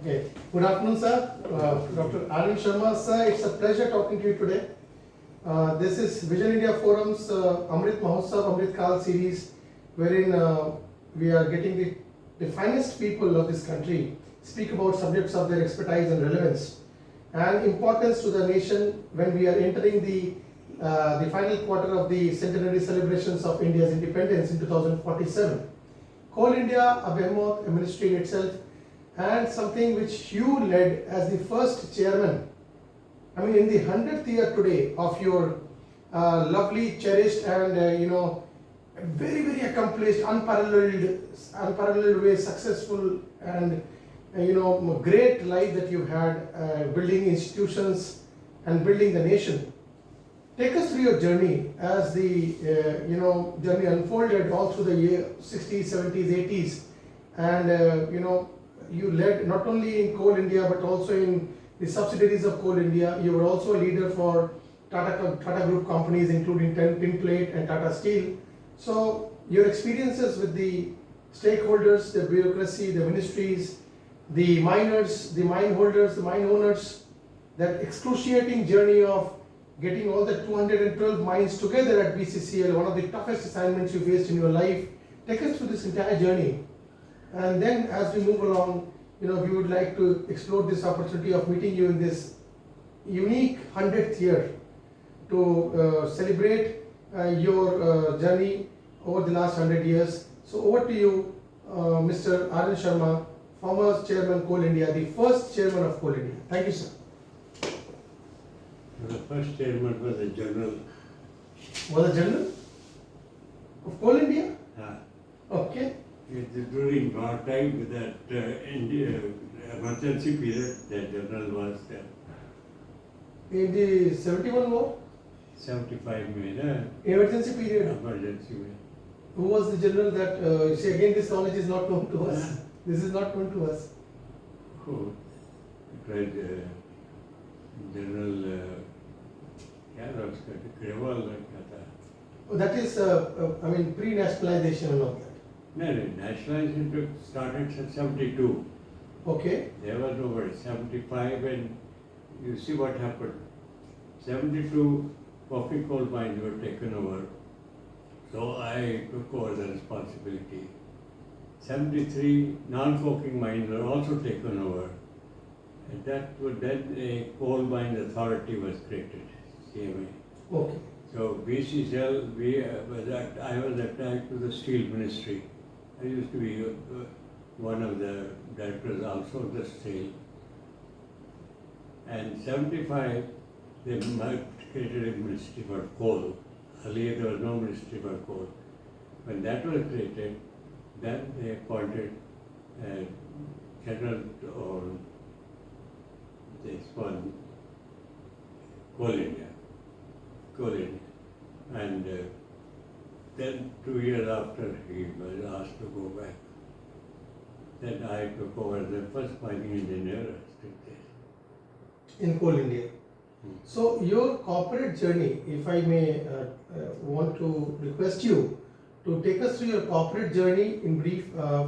Okay. Good afternoon, sir. Dr. RN Sharma, sir, it's a pleasure talking to you today. This is Vision India Forum's Amrit Mahotsav, Amrit Kal series, wherein we are getting the finest people of this country speak about subjects of their expertise and relevance and importance to the nation when we are entering the final quarter of the centenary celebrations of India's independence in 2047. Coal India, a behemoth, a ministry in itself, and something which you led as the first chairman. I mean, in the 100th year today of your lovely, cherished, and very, very accomplished, unparalleled way, successful, and great life that you had building institutions and building the nation. Take us through your journey as the journey unfolded all through the year 60s, 70s, 80s, and you led not only in Coal India but also in the subsidiaries of Coal India. You were also a leader for Tata Group companies, including Tinplate and Tata Steel. So your experiences with the stakeholders, the bureaucracy, the ministries, the miners, the mine holders, the mine owners, that excruciating journey of getting all the 212 mines together at BCCL, one of the toughest assignments you faced in your life. Take us through this entire journey. And then as we move along, we would like to explore this opportunity of meeting you in this unique 100th year to celebrate your journey over the last 100 years. So over to you, Mr. RN Sharma, former chairman Coal India, the first chairman of Coal India. Thank you, sir. The first chairman was a general. Was a general of Coal India? Yeah. Okay. During wartime, with that emergency period, the general was there. In the 71 war? 75 May, Emergency period. emergency May. Who was the general that, you see again this knowledge is not known to us. This is not known to us. Oh, it was General Grewal. Oh, that is, pre-nationalization and all that. No, nationalization started in 72. Okay. There was nobody. 75, and you see what happened. 72, coffee coal mines were taken over. So I took over the responsibility. 73, non-coking mines were also taken over. And then a coal mine authority was created, CMA. Okay. So BCCL, I was attached to the steel ministry. I used to be one of the directors also of the steel. And 75, they created a ministry for coal. Earlier there was no ministry for coal. When that was created, then they appointed a general or this one, Coal India. And then 2 years after he was asked to go back. Then I took over the first mining engineer. In Coal India. So your corporate journey, if I may want to request you to take us through your corporate journey in brief,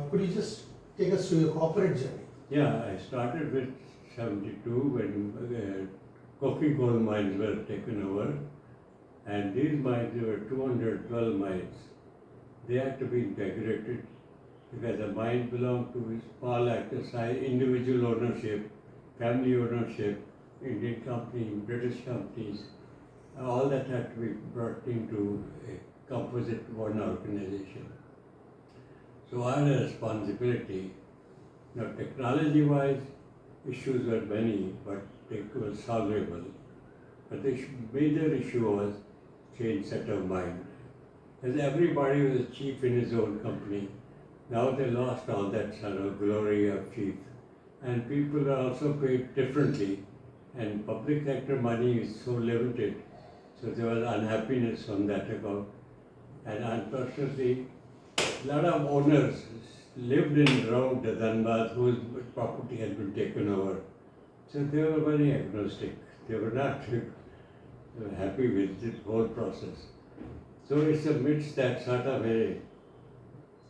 could you just take us through your corporate journey? Yeah, I started with 72 when coking coal mines were taken over, and these mines, there were 212 mines. They had to be integrated because the mine belonged to small exercise, individual ownership, family ownership, Indian companies, British companies. All that had to be brought into a composite one organization. So I had a responsibility. Now, technology-wise, issues were many, but they were solvable. But the major issue was change set of mind. Because everybody was a chief in his own company. Now they lost all that sort of glory of chief. And people are also paid differently. And public sector money is so limited. So there was unhappiness on that account. And unfortunately, a lot of owners lived in around the Dhanbad whose property had been taken over. So they were very agnostic. They were not happy with this whole process. So it's amidst that sort of a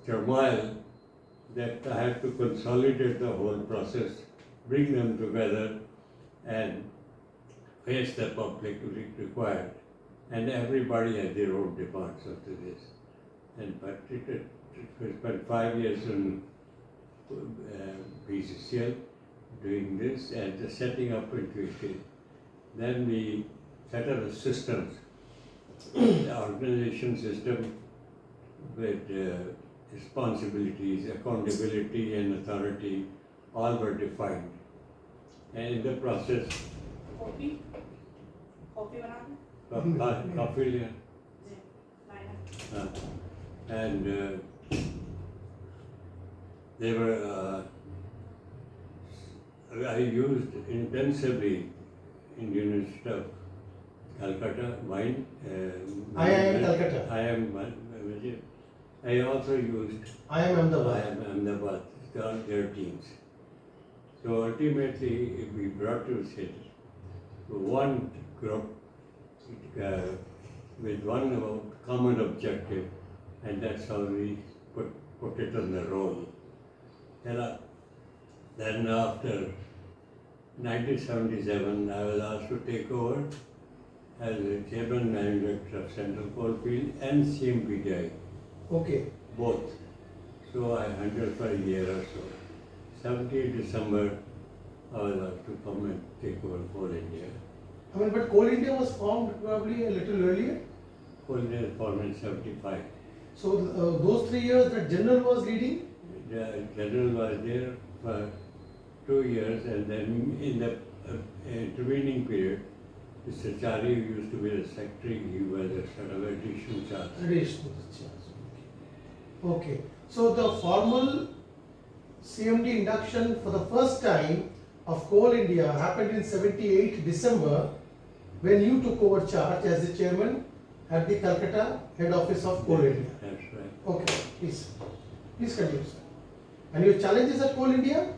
turmoil that I had to consolidate the whole process bring them together and face the public required. And everybody has their own demands after this. And but we spent 5 years in BCCL doing this and just setting up into it. Then we set up the systems, the organization system with responsibilities, accountability and authority, all were defined. And in the process, Copy बना दे coffee लिया. जी line And they were, I used intensively Indian stuff, Calcutta wine. I am Calcutta. I also used I am Ahmedabad. Ahmedabad, their teams. So ultimately, we brought to one group with one common objective, and that's how we put it on the roll. Then after 1977, I was asked to take over as the chairman manager of Central Coalfield and CMPDI, Okay. both. So I handled for a year or so. 17 December, I was asked to come and take over Coal India. I mean, but Coal India was formed probably a little earlier. Coal India was formed in 75. So those 3 years that General was leading. The general was there for 2 years, and then in the intervening period, Mr. Chari used to be the secretary. He was a sort of additional charge. Additional charge. Okay. So the formal CMD induction for the first time of Coal India happened in 78 December when you took over charge as the chairman at the Calcutta head office of Coal India. That's right. Okay, please. Please continue, sir. And your challenges at Coal India?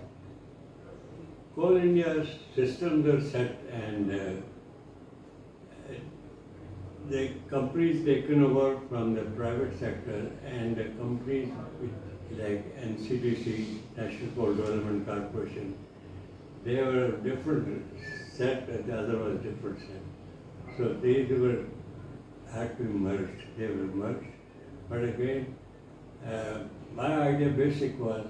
Coal India's systems are set, and the companies taken over from the private sector and the companies like NCDC, National Coal Development Corporation, they were different set and the other was different set. So they had to be merged. They were merged. But again, my idea basic was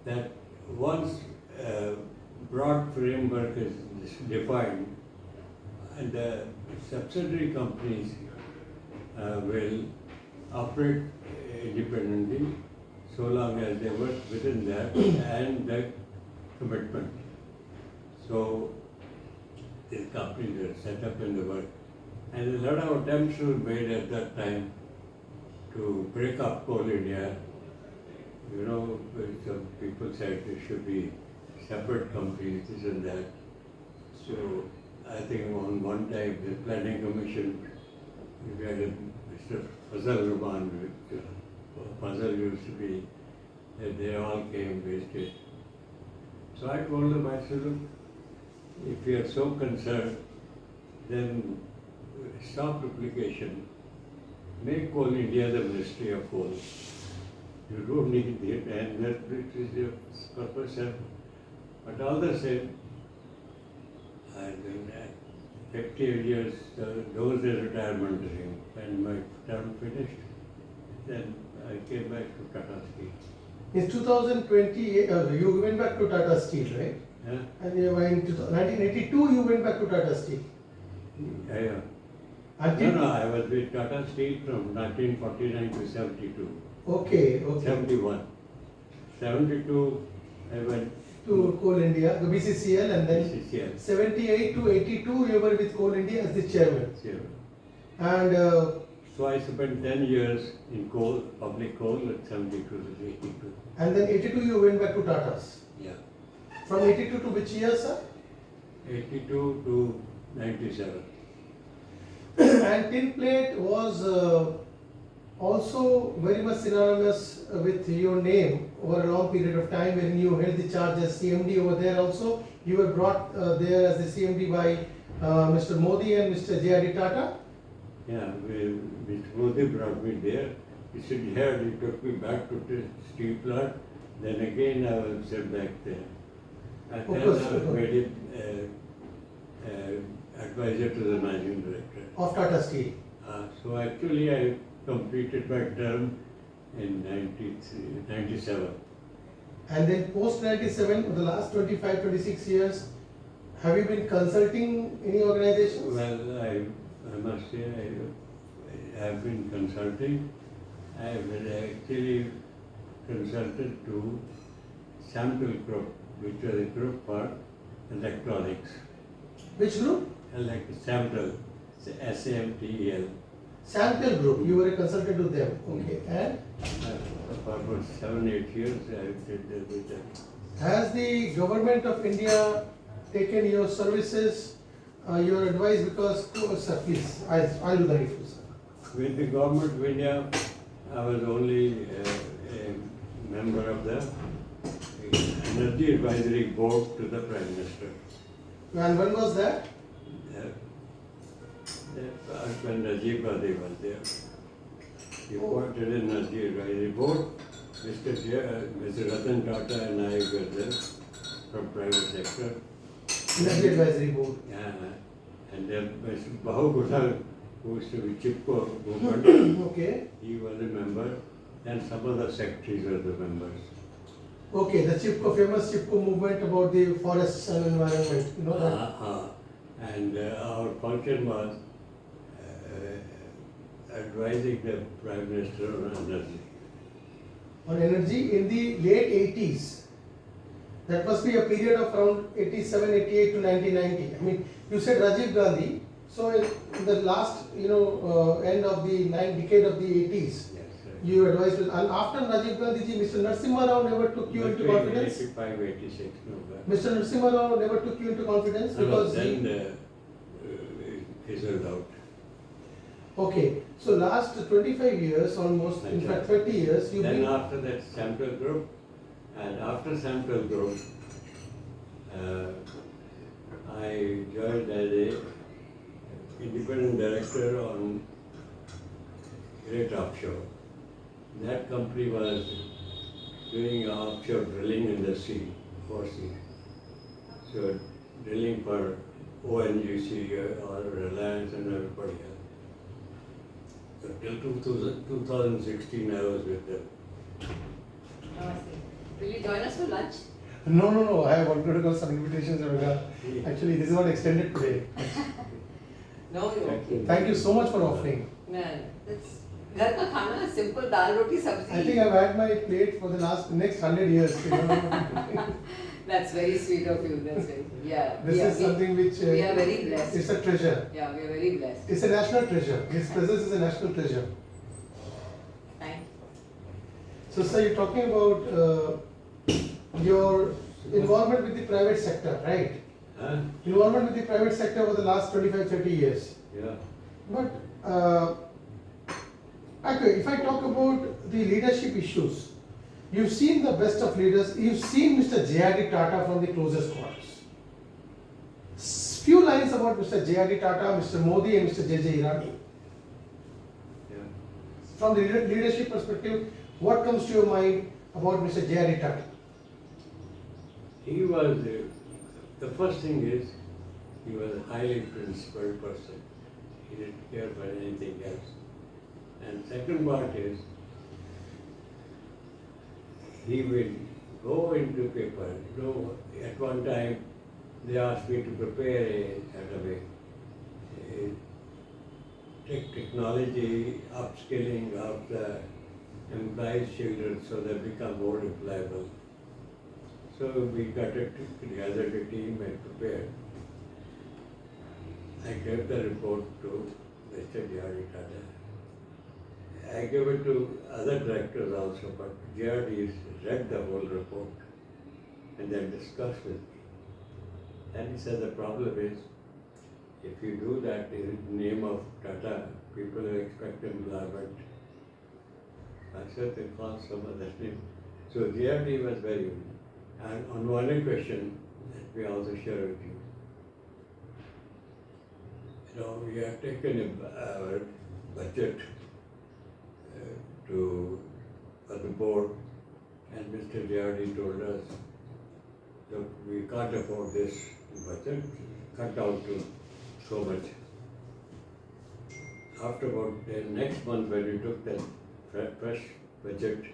that once broad framework is defined, and the subsidiary companies will operate independently so long as they work within that and the commitment. So these companies were set up in the work, and a lot of attempts were made at that time to break up Coal India. You know, some people said there should be separate companies, this and that. So I think on one time the planning commission, we had a Mr. Fazal Rahman, Fazal used to be, and they all came wasted. So I told them, I said, look, if you are so concerned, then stop duplication. Make Coal India the Ministry of Coal. You don't need it, and that is your purpose. But all the same, and then 50 years, those are retirement dream, and my term finished. Then I came back to Tata Steel. In 2020, you went back to Tata Steel, right? Yeah? And in 1982, you went back to Tata Steel. Yeah. Until No, I was with Tata Steel from 1949 to 72. Okay, okay. 71. 72, I went To Coal India, the BCCL, and then CCL. 78 to 82, you were with Coal India as the chairman. And So I spent 10 years in coal, public coal at 72 to 82. and then 82, you went back to Tata's. Yeah. From 82 to which year, sir? 82 to 97. And tin plate was also very much synonymous with your name over a long period of time when you held the charge as CMD over there also. You were brought there as the CMD by Mr. Modi and Mr. J.R.D. Tata. Yeah, Mr. Modi brought me there. He said, yeah, he took me back to the steel plant. Then again I was sent back there. And Focus. then I made him advisor to the managing director. Of Tata Steel. So actually I completed my term in 97. And then post 97, for the last 25, 26 years, have you been consulting any organizations? Well, I must say I have been consulting. I have actually consulted to Sample Group, which was a group for electronics. Which group? Like Sample, SAMTEL. Samtel Group, you were a consultant to them. Okay. And For about 7-8 years I did that with them. has the government of India taken your services, your advice? Because, oh, sir, please, I'll do the needful, sir. With the government of India, I was only a member of the Energy Advisory Board to the Prime Minister. And when was that? When Rajiv Gandhi was there. He appointed an Energy Advisory Board. Mr. Ratan Tata and I were there from private sector. Energy Advisory Board. And then Mr. Bahu Gudal, who used to be Chipko movement, Okay. he was a member, and some other secretaries were the members. Okay, the Chipko, famous Chipko movement about the forests and environment, you know that? And our function was advising the Prime Minister on energy. On energy in the late 80s. That must be a period of around 87, 88 to 1990. I mean, you said Rajiv Gandhi, so in the last, end of the decade of the 80s, Yes, right. you advised, and after Rajiv Gandhi ji, Mr. Narasimha Rao never took you into Between confidence? 85, 86, no. Mr. Narasimha Rao never took you into confidence because Then fizzled out. Okay, so last 25 years almost, in Okay. fact 30 years, you've Then been... after that Sample Group, and after Sample Group, I joined as a independent director on Great Offshore. That company was doing offshore drilling in the sea, sea. So drilling for ONGC or Reliance and everybody else. So till 2016 I was with them. Will you join us for lunch? No, I have already got some invitations. Actually, this is not extended today. No, you're okay. Thank you so much for offering. Man, it's घर का खाना simple दाल रोटी सब्जी. I think I've had my plate for the next 100 years. That's very sweet of you. That's very yeah. This is something which we are very blessed. It's a treasure. Yeah, we are very blessed. It's a national treasure. His presence is a national treasure. Thank you. So, sir, you're talking about your involvement with the private sector, right? Huh? Involvement with the private sector over the last 25-30 years. Yeah. But okay, if I talk about the leadership issues, you've seen the best of leaders. You've seen Mr. J.R.D. Tata from the closest quarters. Few lines about Mr. J.R.D. Tata, Mr. Modi, and Mr. J.J. Irani. Yeah. From the leadership perspective, what comes to your mind about Mr. J.R.D. Tata? He was, the first thing is, he was a highly principled person. He didn't care for anything else. And second part is, he will go into paper. At one time, they asked me to prepare a technology upskilling of the employees' children so they become more employable. So we got together the team and prepared. I gave the report to Mr. J.R.D. Tata. I gave it to other directors also, but J.R.D. read the whole report and then discussed with me. And he said the problem is, if you do that in the name of Tata, people will expect employment. I said they call some other name. So J.R.D. was very. And on one question, let me also share with you. We have taken our budget for the board, and Mr. J.R.D. told us So we can't afford this budget, cut down to so much. After about the next month when we took that fresh budget,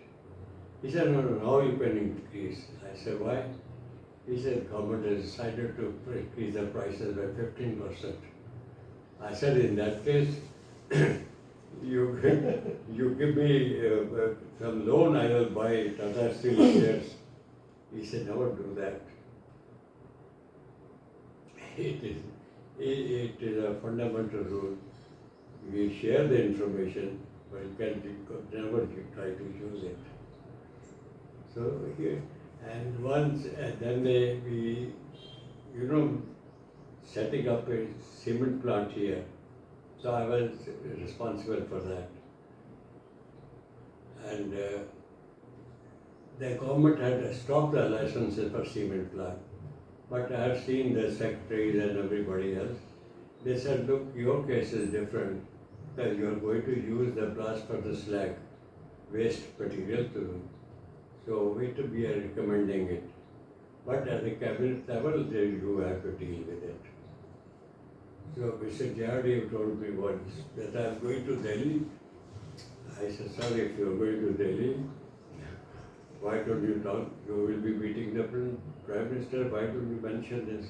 he said, no, now you can increase. I said, why? He said, government has decided to increase the prices by 15%. I said, in that case, you give me some loan, I will buy Tata Steel shares. He said, never do that. It is a fundamental rule. We share the information, but you can never try to use it. So here, and once, and then we, setting up a cement plant here. So I was responsible for that. And the government had stopped the licenses for cement plant. But I have seen the secretaries and everybody else. They said, look, your case is different because you are going to use the blast for the slag, waste material to. So we are recommending it. But at the cabinet level, you have to deal with it. So Mr. Jayadi told me once that I am going to Delhi. I said, sir, if you are going to Delhi, why don't you talk? You will be meeting the Prime Minister, why don't you mention this?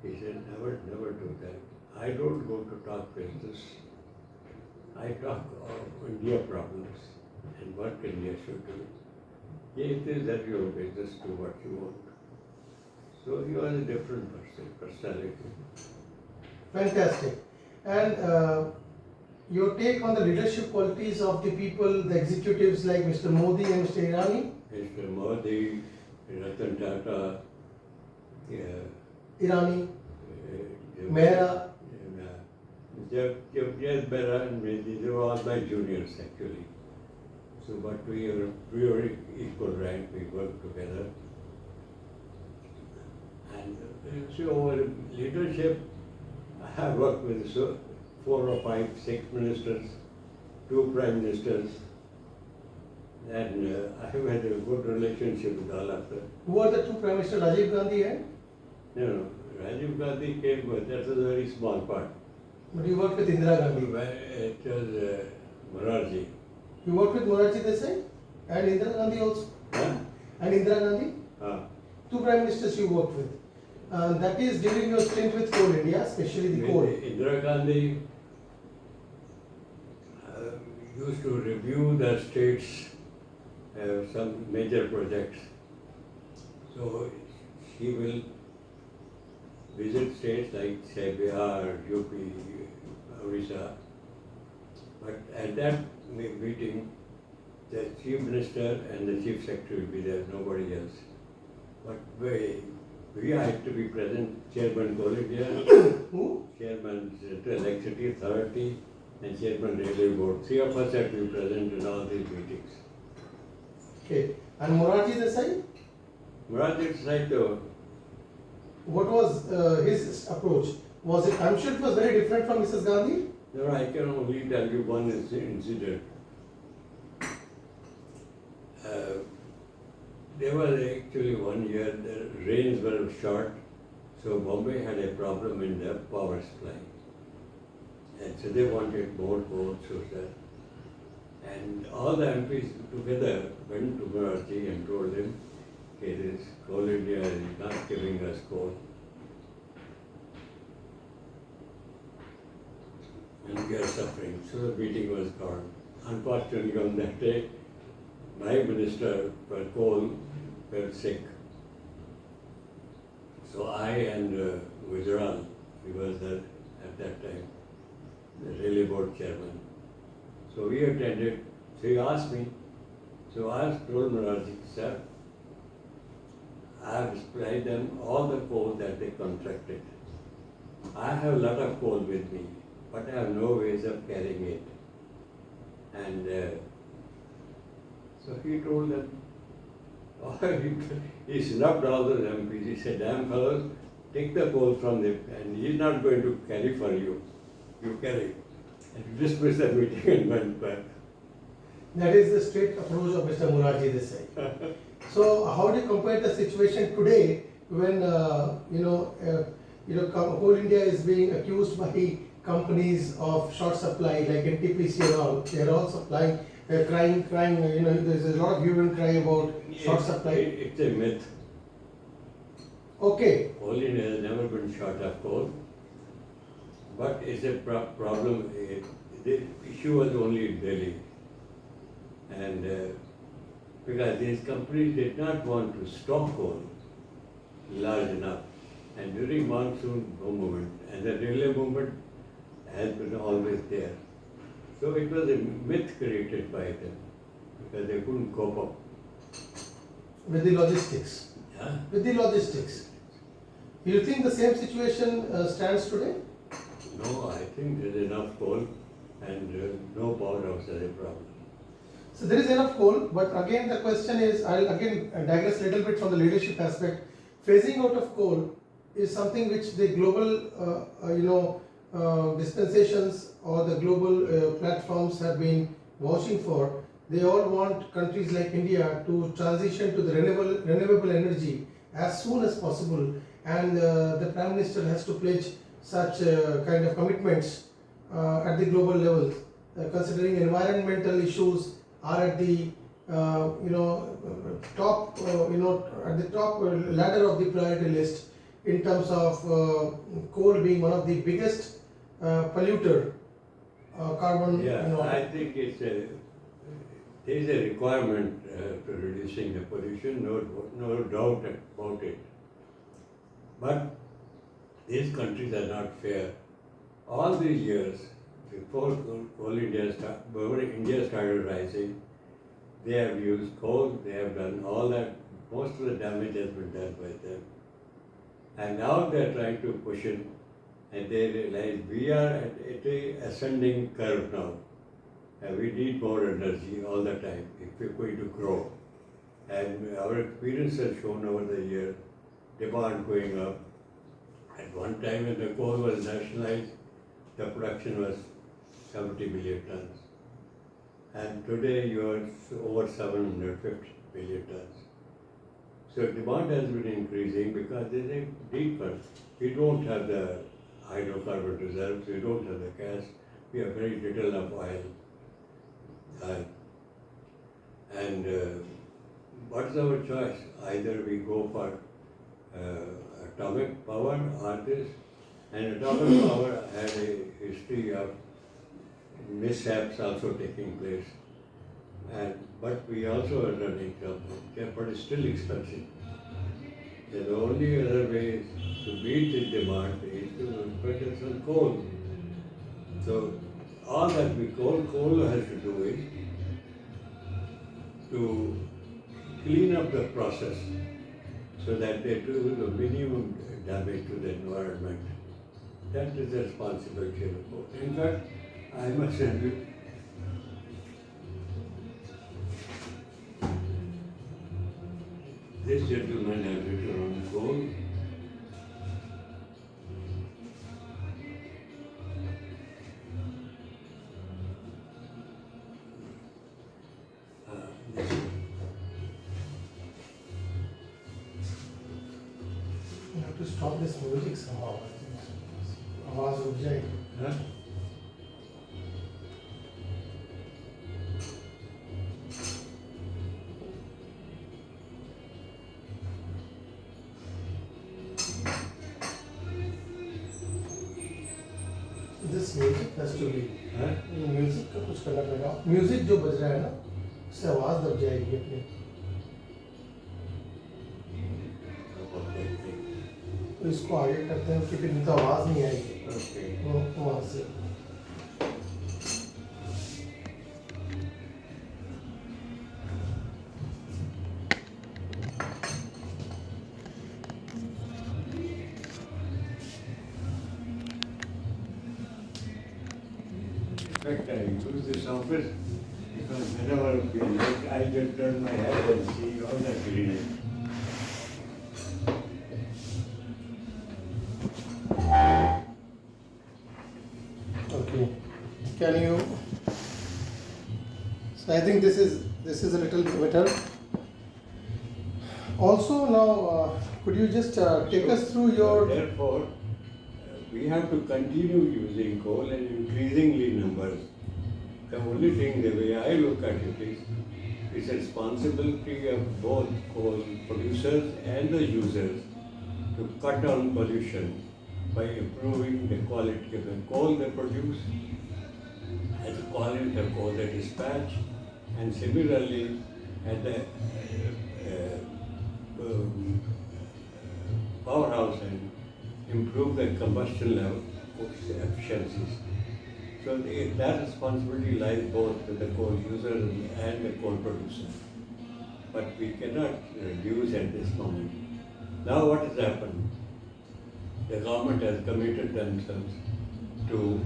He said, never do that. I don't go to talk business. I talk of India problems and what India should do. It is that your business, do what you want. So you are a different personality. Fantastic. And your take on the leadership qualities of the people, the executives like Mr. Modi and Mr. Irani? Mr. Modi, Ratan Tata, Irani, Mehra. Yes, Mehra and Mehdi, they were all my juniors actually. So, but we were equal rank, we worked together. And so leadership, I have worked with 4 or 5, 6 ministers, 2 prime ministers, and I have had a good relationship with all of them. Who are the 2 Prime Ministers, Rajiv Gandhi and? No, Rajiv Gandhi came, but that was a very small part. But you worked with Indira Gandhi. It was Morarji. You worked with Morarji Desai and Indira Gandhi also? Huh? And Indira Gandhi? 2 Prime Ministers you worked with. That is during your stint with Coal India, especially the coal. Indira Gandhi used to review the states, some major projects. So she will visit states like say Bihar, UP, Orissa. But at that meeting, the Chief Minister and the Chief Secretary will be there, nobody else. But we had to be present, Chairman Coal India, Who? Chairman Central Electricity Authority, and Chairman Railway Board. 3 of us had to be present in all these meetings. Okay. And Morarji Desai? Morarji Desai, What was his approach? Was it? I'm sure it was very different from Mrs. Gandhi. no, I can only tell you one incident. There was actually one year the rains were short, so Bombay had a problem in the power supply. And so they wanted more coal, so that. And all the MPs together went to Morarji and told him, okay, this Coal India is not giving us coal. And we are suffering. So the meeting was called. Unfortunately, on that day, my minister for coal fell sick. So I and Gujarat, he was at that time, the Railway Board chairman. So we attended. So he asked me. So I told Morarji, sir, I have supplied them all the coal that they contracted. I have a lot of coal with me, but I have no ways of carrying it. And so he told them, he snubbed all the MPs. He said, damn fellows, take the coal from them, and he's not going to carry for you. You carry. And he dismissed the meeting and went back. That is the straight approach of Mr. Morarji Desai. So how do you compare the situation today when whole India is being accused by companies of short supply like NTPC and all. They are all supplying, crying. There's a lot of hue and cry about short supply. It's a myth. Okay. Coal India has never been short of coal, but it's a problem. The issue was only in Delhi, and because these companies did not want to stock coal large enough, and during monsoon movement and the railway movement has been always there. So it was a myth created by them because they couldn't cope up. With the logistics. Yeah. With the logistics. You think the same situation stands today? No, I think there is enough coal and no powerhouse as a problem. So there is enough coal, but again the question is, I'll again digress a little bit from the leadership aspect. Phasing out of coal is something which the global, dispensations or the global platforms have been vouching for. They all want countries like India to transition to the renewable energy as soon as possible, and the Prime Minister has to pledge such kind of commitments at the global level, considering environmental issues are at the top at the top ladder of the priority list in terms of coal being one of the biggest polluter carbon. Yeah, I think there is a requirement to reducing the pollution, no doubt about it. But these countries are not fair. All these years, before India started rising, they have used coal, they have done all that, most of the damage has been done by them. And now they are trying to push it, and they realize we are at a ascending curve now. And we need more energy all the time if we're going to grow. And our experience has shown over the years, demand going up. At one time when the coal was nationalized, the production was 70 million tons. And today you are over 750 million tons. So demand has been increasing because there is a deep cut. We don't have the hydrocarbon reserves, we don't have the gas, we have very little of oil. And what's our choice? Either we go for atomic power or this. And atomic power had a history of mishaps also taking place. But we also are running something, but it's still expensive. And the only other way to meet the demand is to purchase some coal. So all that coal has to do is to clean up the process so that they do the minimum damage to the environment. That is the responsibility of the coal. In fact, I must tell you, this gentleman has written on coal. You have to stop this music somehow. आवाज उठ जाएगी. Huh? This music has to be. Huh? Music का कुछ करना पड़ेगा. Music जो बज रहा है ना, उससे आवाज दब जाएगी अपनी. तो इसको आगे करते हैं कि फिर नहीं तो आवाज नहीं आएगी. Okay. वहाँ से. In fact, I use this office because whenever we look, I just turn my head and see all that greenery. Okay. Can you? So I think this is a little bit better. Also now Could you just take us through your... Therefore, we have to continue using coal in increasingly numbers. The only thing, the way I look at it is, it's a responsibility of both coal producers and the users to cut down pollution by improving the quality of the coal they produce and the quality of coal they dispatch, and similarly at the powerhouse and improve the combustion level efficiencies. So that responsibility lies both with the coal user and the coal producer. But we cannot reduce at this moment. Now what has happened? The government has committed themselves to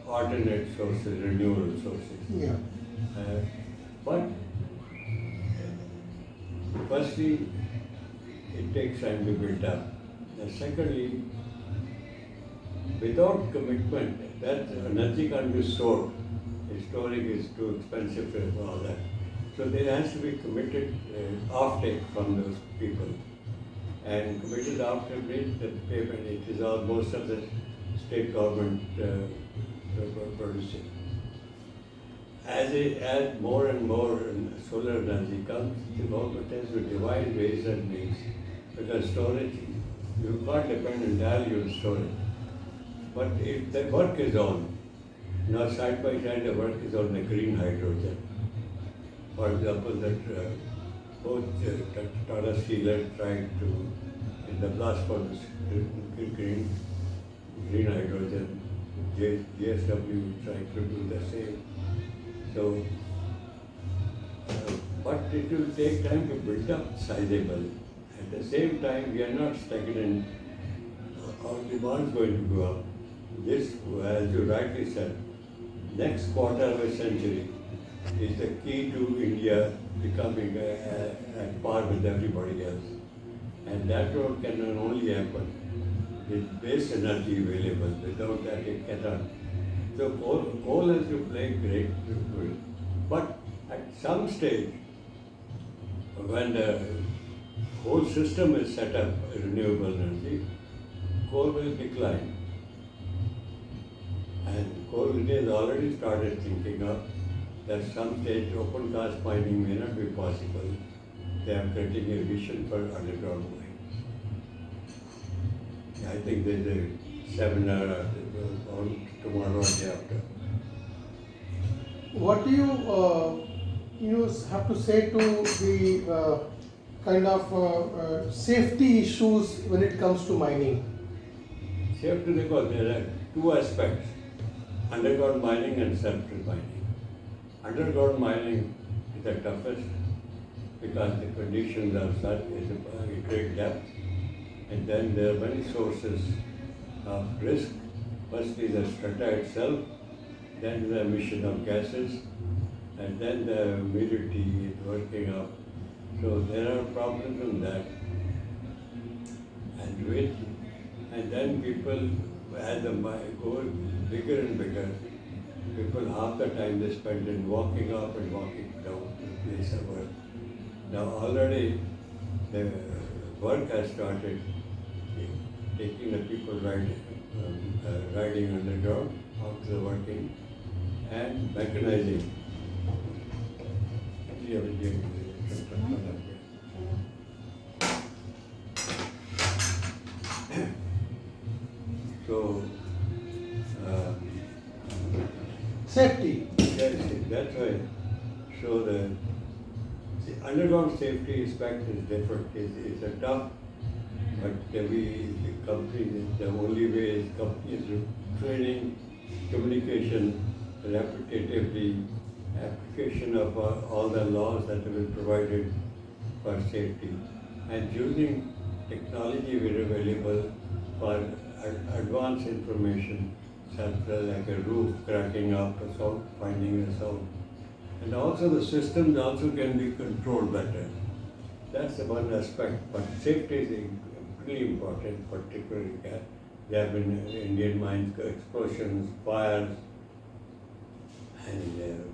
alternate sources, renewable sources. Yeah. But firstly, it takes time to build up. And secondly, without commitment, that energy can't be stored. Storing is too expensive for all that. So there has to be committed offtake from those people. And committed offtake means that payment, it is all most of the state government producing. As more and more solar energy comes, the government has to devise ways and means, because storage, you can't depend entirely on storage. But if the work is on, now side by side the work is on the green hydrogen. For example, that both Tata Steel had tried to, in the blast furnace, green hydrogen, JSW tried to do the same. So, but it will take time to build up sizable. At the same time, we are not stagnant. Our demand is going to go up. This, as you rightly said, next quarter of a century is the key to India becoming at par with everybody else. And that road can only happen with base energy available. Without that, it cannot. So coal has to play great role. But at some stage, when the whole system is set up, renewable energy, coal will decline. And Coal India has already started thinking of that some stage open cast mining may not be possible. They are creating a vision for underground mines. I think there's a seminar on tomorrow or day after. What do you have to say to the kind of safety issues when it comes to mining? Safety, because there are two aspects, underground mining and surface mining. Underground mining is the toughest because the conditions are such, it's a great depth, and then there are many sources of risk. Firstly, the strata itself, then the emission of gases, and then the humidity is working up. So there are problems in that. And then people, as the mine goes bigger and bigger, people half the time they spend in walking up and walking down to the place of work. Now already the work has started, taking the people riding underground out to the working and mechanizing. So, Safety. that's why. So the underground safety aspect is different. It's a tough, but the company, the only way is companies training, communication, repetitively, application of all the laws that have been provided for safety, and using technology very available for advanced information, such as like a roof cracking up, a sound, finding a sound. And also the systems also can be controlled better. That's the one aspect, but safety is really important, particularly there have been Indian mines, explosions, fires, and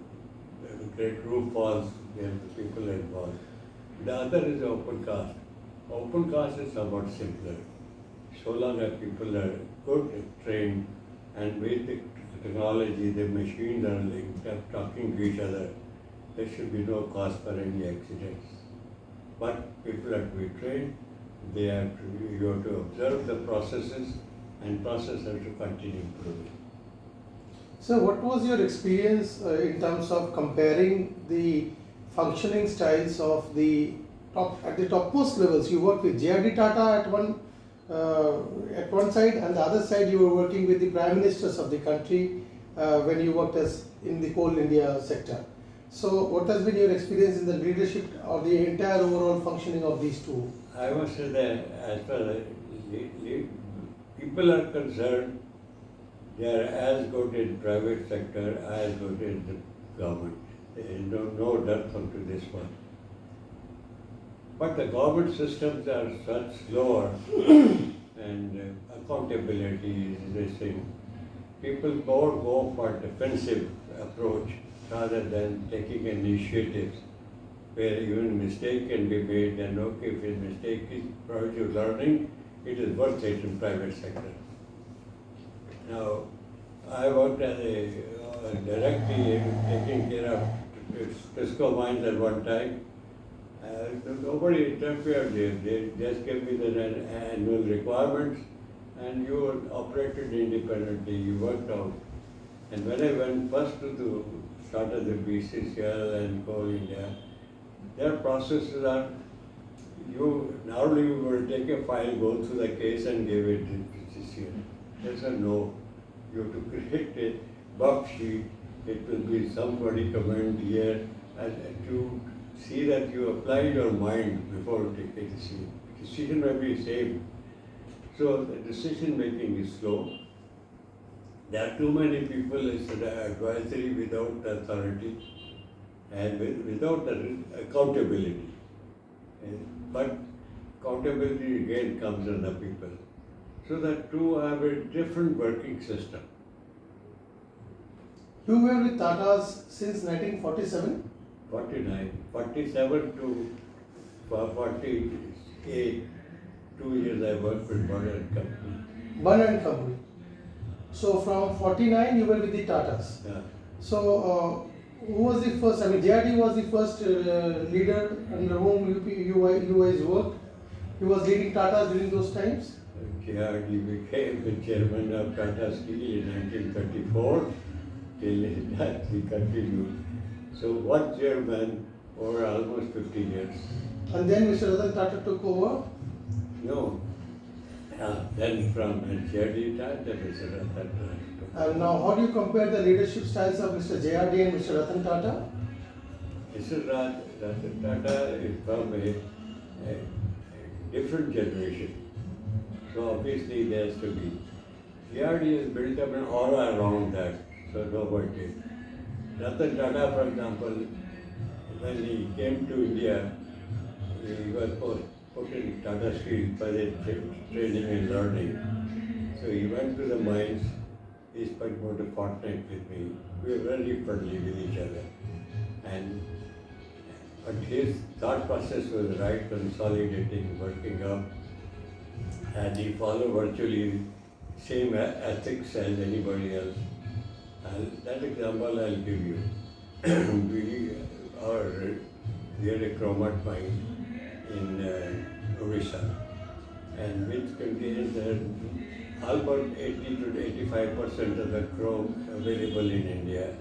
great roof falls where the people are involved. The other is open cast. Open cast is somewhat simpler. So long as people are good, trained, and with the technology, the machines are linked up, talking to each other, there should be no cause for any accidents. But people have to be trained, you have to observe the processes, and process have to continue improving. So what was your experience in terms of comparing the functioning styles of the at the topmost levels? You worked with J.R.D. Tata at one side, and the other side you were working with the prime ministers of the country when you worked as in the Coal India sector. So what has been your experience in the leadership or the entire overall functioning of these two? I must say that as far as people are concerned, they are as good in private sector as good in the government. There is no depth onto this one. But the government systems are such slower and accountability is this thing. People more go for defensive approach rather than taking initiatives where even mistake can be made, and okay, if a mistake is part of learning, it is worth it in private sector. Now, I worked as a directly taking care of Tisco mines at one time. Nobody interfered there. They just gave me the annual requirements, and you operated independently. You worked out. And when I went first to started the BCCL and Coal India, their processes are normally you will take a file, go through the case, and give it to BCCL. They said no. You have to create a buff sheet. It will be somebody comment here and to see that you apply your mind before you take a decision. Decision may be same. So the decision making is slow. There are too many people as advisory without authority and without accountability. But accountability again comes in the people. So that two have a different working system. You were with Tata's since 1947? 47 to 48, 2 years I worked with one and company. One and company. So from 49 you were with the Tatas. Yeah. So who was the first? I mean, JRD was the first leader under whom you guys worked. He was leading Tata during those times. JRD became the chairman of Tata Steel in 1934. Till that he continued. So one chairman over almost 50 years. And then Mr. Ratan Tata took over. No. Then from JRD Tata, Mr. Ratan Tata. And now, how do you compare the leadership styles of Mr. JRD and Mr. Ratan Tata? Mr. Ratan Tata is from a different generation. So obviously there has to be. JRD has built up an aura around that, so nobody did. Ratan Tata, for example, when he came to India, he was put in Tata Steel for the training and learning. So he went to the mines. He spent about a fortnight with me. We were very friendly with each other. But his thought process was right, consolidating, working up. And he followed virtually same ethics as anybody else. That example I'll give you. we had a chromite mine in Orissa, and which contains almost 80 to 85% of the chrome available in India.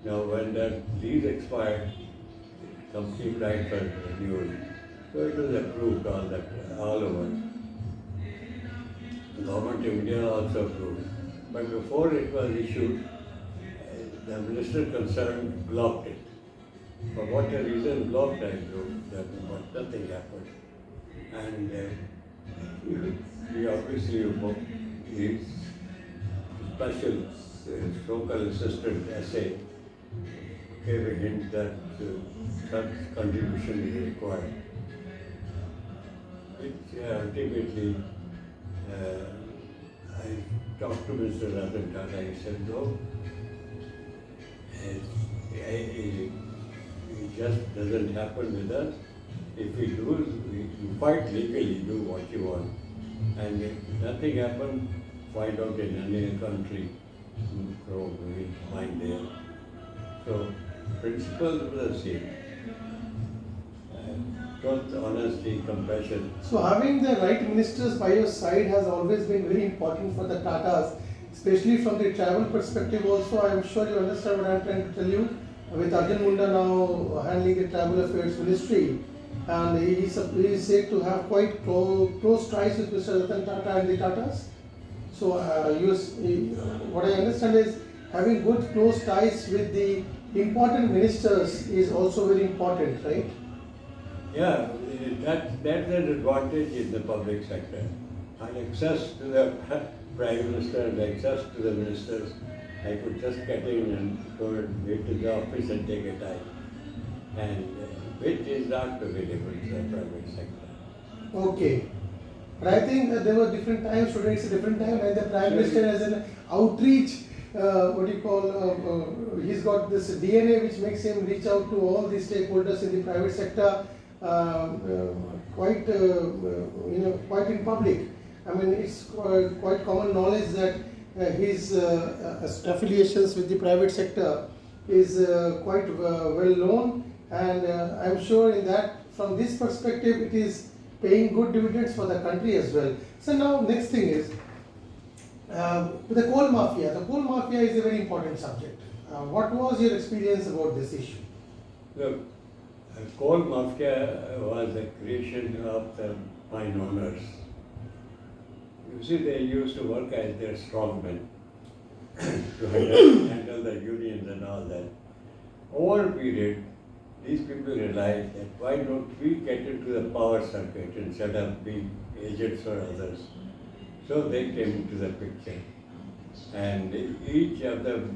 Now, when that lease expired, the company applied for renewal. So it was approved all over. The government of India also approved. But before it was issued, the minister concerned blocked it. For what a reason blocked it, but nothing happened. And he obviously his special local assistant essay gave a hint that such contribution is required. Which ultimately I talked to Mr. Ratan Tata. He said, no, it just doesn't happen with us. if you fight legally, do what you want. And if nothing happened, find out in any country, probably find there. So, principles are the same. Truth, honesty, compassion. So having the right ministers by your side has always been very important for the Tatas, especially from the travel perspective also. I am sure you understand what I am trying to tell you. With Arjun Munda now handling the travel affairs ministry, and he is said to have quite close ties with Mr. Ratan Tata and the Tatas. So what I understand is having good close ties with the important ministers is also very important, right? Yeah, that's an advantage in the public sector. And access to the Prime Minister and access to the ministers, I could just get in and go and wait to the office and take a time. And which is not available to the private sector. Okay. But I think there were different times, today it's a different time, and the Prime Minister has an outreach, he's got this DNA which makes him reach out to all the stakeholders in the private sector quite in public. I mean, it's quite common knowledge that his affiliations with the private sector is quite well known, and I'm sure in that, from this perspective, it is paying good dividends for the country as well. So now next thing is the coal mafia. The coal mafia is a very important subject. What was your experience about this issue? Look, coal mafia was the creation of the mine owners. You see, they used to work as their strongmen to handle the unions and all that. Over a period, these people realized that why don't we get into the power circuit instead of being agents for others. So they came into the picture. And each of the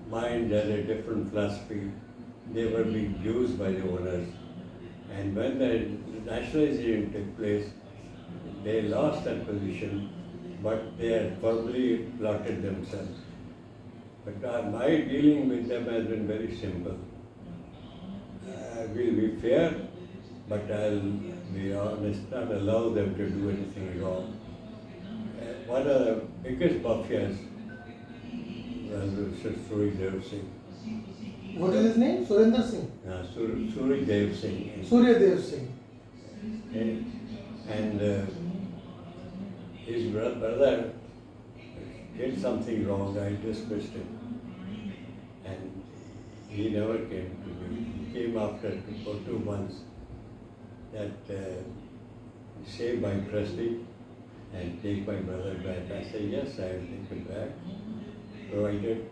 mines had a different philosophy. They were being used by the owners. And when the nationalization took place, they lost that position, but they had firmly plotted themselves. But my dealing with them has been very simple. I will be fair, but I'll be honest, not allow them to do anything wrong. One of the biggest mafias was Suri Dev Singh. What is his name? Surinder Singh? Suri Dev Singh. Surya Dev Singh. And his brother did something wrong, I dismissed him. And he never came to me. He came after for 2 months that save my trustee and take my brother back. I said, yes, I will take him back. Provided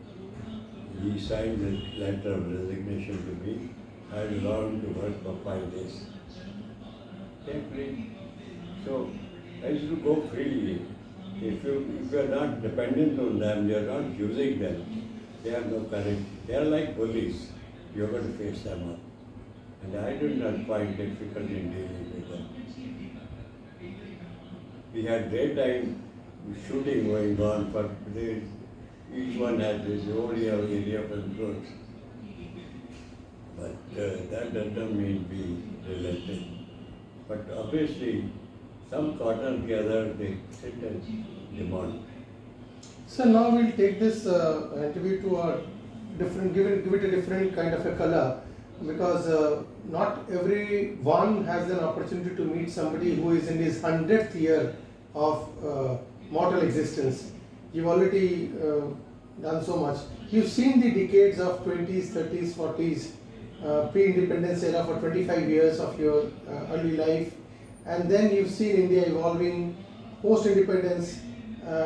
he signed the letter of resignation to me. I allowed him to work for 5 days. Temporary. So I used to go freely. If you are not dependent on them, you are not using them, they have no courage. They are like bullies. You are going to face them up. And I did not find difficulty in dealing with them. We had daytime shooting going on for days. Each one had his own area of influence. But that doesn't mean be relentless. But obviously, some cotton together, they sit and demand. So now we'll take this interview to a different, give it a different kind of a color, because not everyone has an opportunity to meet somebody who is in his 100th year of mortal existence. You've already done so much. You've seen the decades of 20s, 30s, 40s, pre-independence era for 25 years of your early life, and then you've seen India evolving post-independence.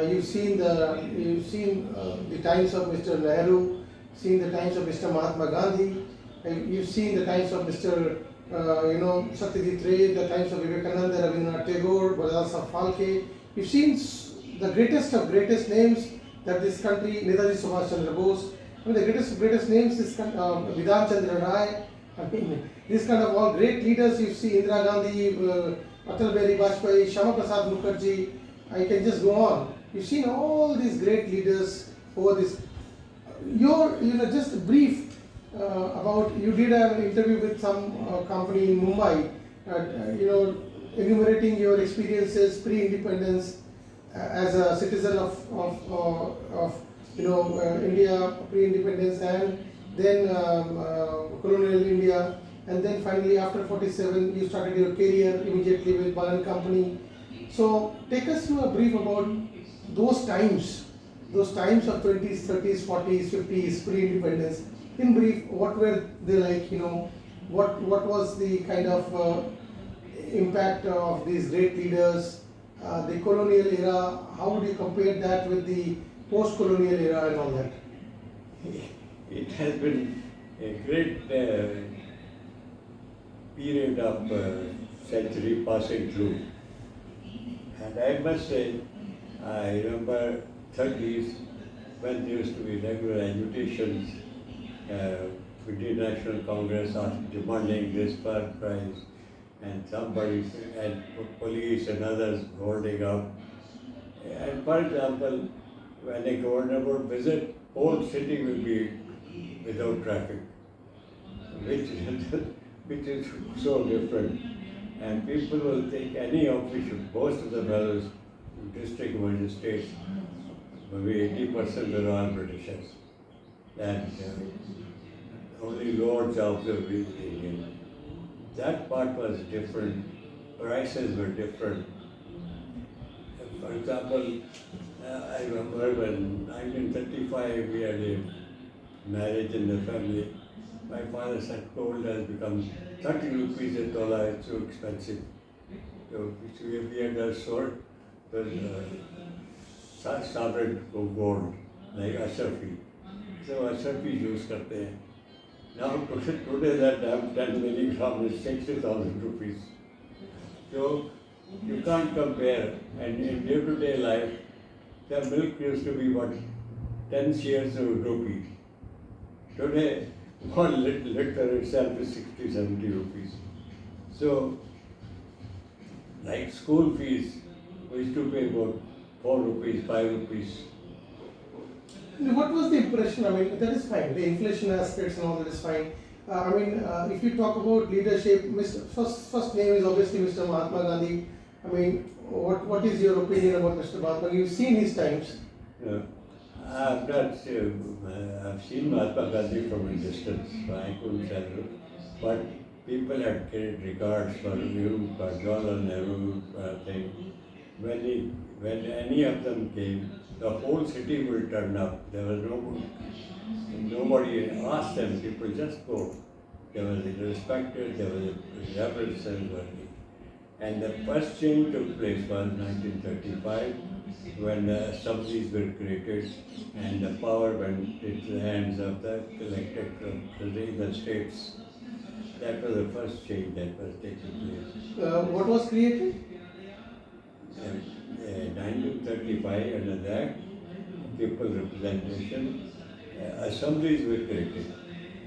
You've seen the times of Mr. Nehru, seen the times of Mr. Mahatma Gandhi, you've seen the times of Mr. Satyajit Ray, the times of Vivekananda, Rabindranath Tagore, Baladas Phalke. You've seen the greatest of greatest names that this country, Netaji Subhash Chandra Bose, I mean the greatest of greatest names, this Vidhan Chandra Rai, I mean, these kind of all great leaders. You see Indira Gandhi, Atal Bihari Vajpayee, Shama Prasad Mukherjee, I can just go on. You've seen all these great leaders over this. Just brief about, you did have an interview with some company in Mumbai, enumerating your experiences pre-independence as a citizen of India pre-independence, and then colonial India, and then finally after 47 you started your career immediately with Balan Company. So take us through a brief about those times of 20s, 30s, 40s, 50s, pre-independence. In brief, what were they like? What was the kind of impact of these great leaders? The colonial era. How would you compare that with the post-colonial era and all that? It has been a great period of century passing through. And I must say, I remember 30s when there used to be regular agitations with the National Congress demanding this prize, and somebody and police and others holding up. And for example, when a governor would visit, whole city will be without traffic, which which is so different. And people will think any official, most of the fellows, district magistrates, maybe 80% are all Britishers. And only lords of the Indian. That part was different, prices were different. For example, I remember when 1935 we had a marriage in the family. My father said gold has become 30 rupees a dollar, it's too expensive. So we had a sort of sovereign gold, like Ashrafi. So Ashrafi use करते हैं. Now today that 10 milligram is 60,000 rupees. So you can't compare. And in day-to-day life, the milk used to be what, 10 shares of rupee. Today, 1 liter itself is 60, 70 rupees. So, like school fees, we used to pay about 4 rupees, 5 rupees. What was the impression? I mean, that is fine. The inflation aspects and all that is fine. If you talk about leadership, first name is obviously Mr. Mahatma Gandhi. I mean, what is your opinion about Mr. Mahatma? You've seen his times. I've seen Mahatma Gandhi from a distance, so I couldn't tell you. But people had great regards for Nehru, for Jawaharlal Nehru, thing. When any of them came, the whole city will turn up. There was nobody asked them, people just go. There was a respected, there was a reverence and worthy. And the first change took place was 1935, when the assemblies were created and the power went into the hands of the elected from the states. That was the first change that was taking place. What was created? 1935, under that, people representation, assemblies were created,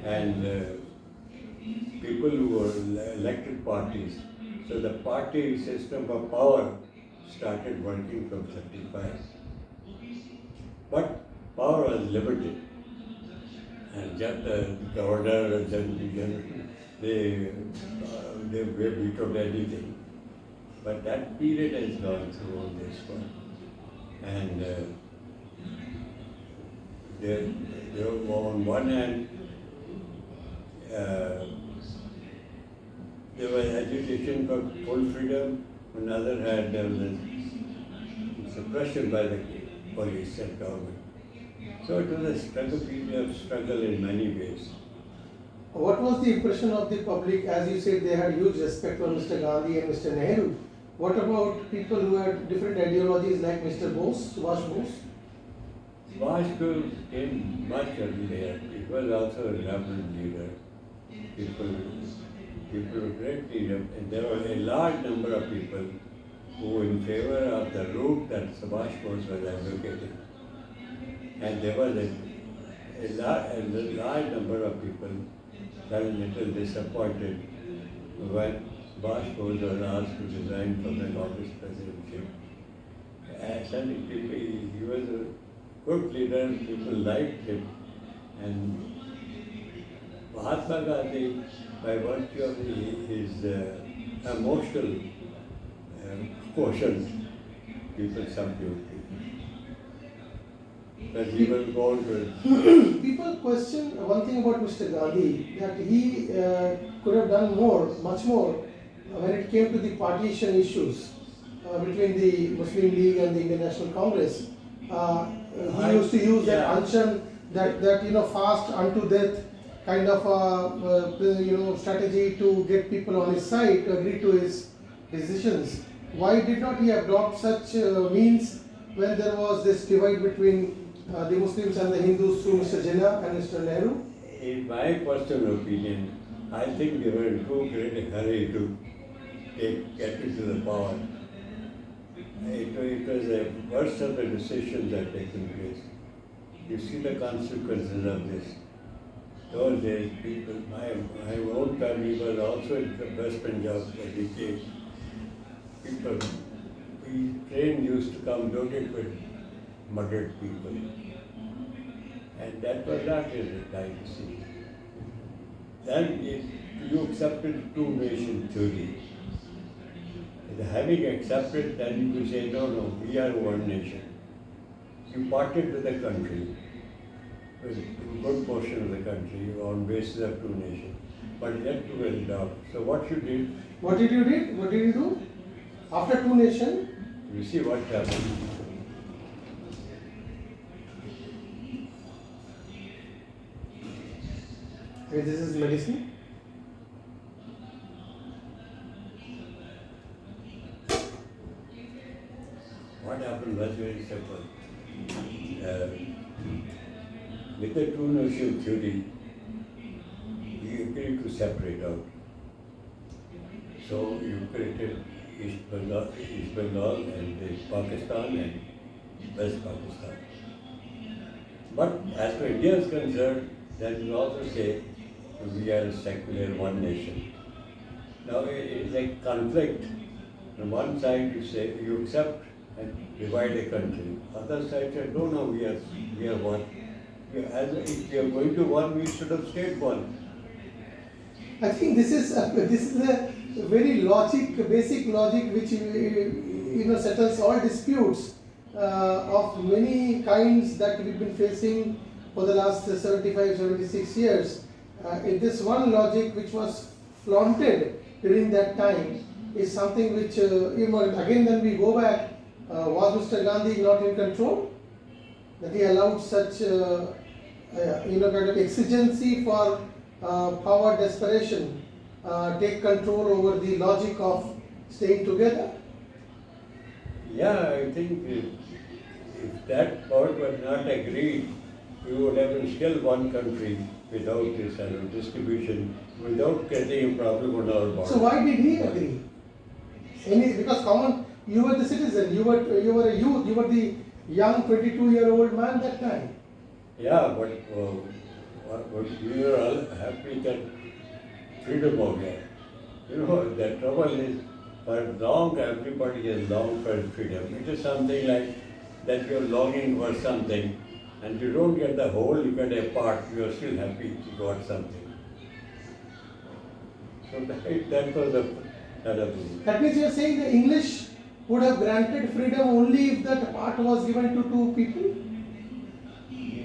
and people who were elected parties. So the party system of power started working from 35. But power was limited, and just the governor and general, they vetoed anything. But that period has gone through all this one. And on one hand, there was agitation for full freedom, on the other hand, there was a suppression by the police and government. So it was a struggle, period of struggle in many ways. What was the impression of the public? As you said, they had huge respect for Mr. Gandhi and Mr. Nehru. What about people who had different ideologies like Mr. Bose, Subhash Bose? Subhash came much earlier. He was also a reverend leader. People were great leaders, and there were a large number of people who were in favor of the route that Subhash Bose was advocating. And there was a large number of people felt a little disappointed when Subhash Bose was asked to resign from the Congress presidency. Suddenly, he was a good leader, people liked him, and Mahatma Gandhi, by virtue of his emotional quotient, some people. But he will go on to People question one thing about Mr. Gandhi, that he could have done more, much more, when it came to the partition issues between the Muslim League and the Indian National Congress. He used to use that anchan, that fast unto death kind of strategy to get people on his side to agree to his decisions. Why did not he adopt such means when there was this divide between the Muslims and the Hindus through Mr. Jinnah and Mr. Nehru? In my personal opinion, I think they were in too great a hurry to get into the power. It was the worst of the decisions that taken place. You see the consequences of this. Those days, people, my own family was also in the West Punjab for decades. People, train used to come loaded with murdered people. And that was not really time to see. Then you accepted two-nation theory. And having accepted, then you say, no, we are one nation. You parted with the country, with a good portion of the country on basis of two nations, but yet you were adopt. So what you did? What did you do? What did you do? After two nations? You see what happened. Okay, this is medicine. What happened was very simple. With the two-nation theory, we agreed to separate out. So you created East Bengal and Pakistan and West Pakistan. But as for India is concerned, then you also say we are a secular one nation. Now it is like conflict. On one side you say you accept and divide a country. Other side said no, we are one. If we are going to one, we should have stayed one. I think this is a very basic logic which settles all disputes of many kinds that we've been facing for the last 75, 76 years. This one logic which was flaunted during that time is something which, again when we go back, was Mr. Gandhi not in control? That he allowed such kind of exigency for power desperation take control over the logic of staying together? Yeah, I think if that part was not agreed, we would have been still one country without this distribution, without getting a problem on our border. So why did he agree? Because you were the citizen, you were a youth, you were the young 22-year-old man that time. Yeah, but we were all happy that freedom of here. The trouble is, for long everybody has longed for freedom. It is something like that you're longing for something and you don't get the whole, you get a part, you're still happy you got something. So that was the other thing. That means you're saying the English would have granted freedom only if that part was given to two people?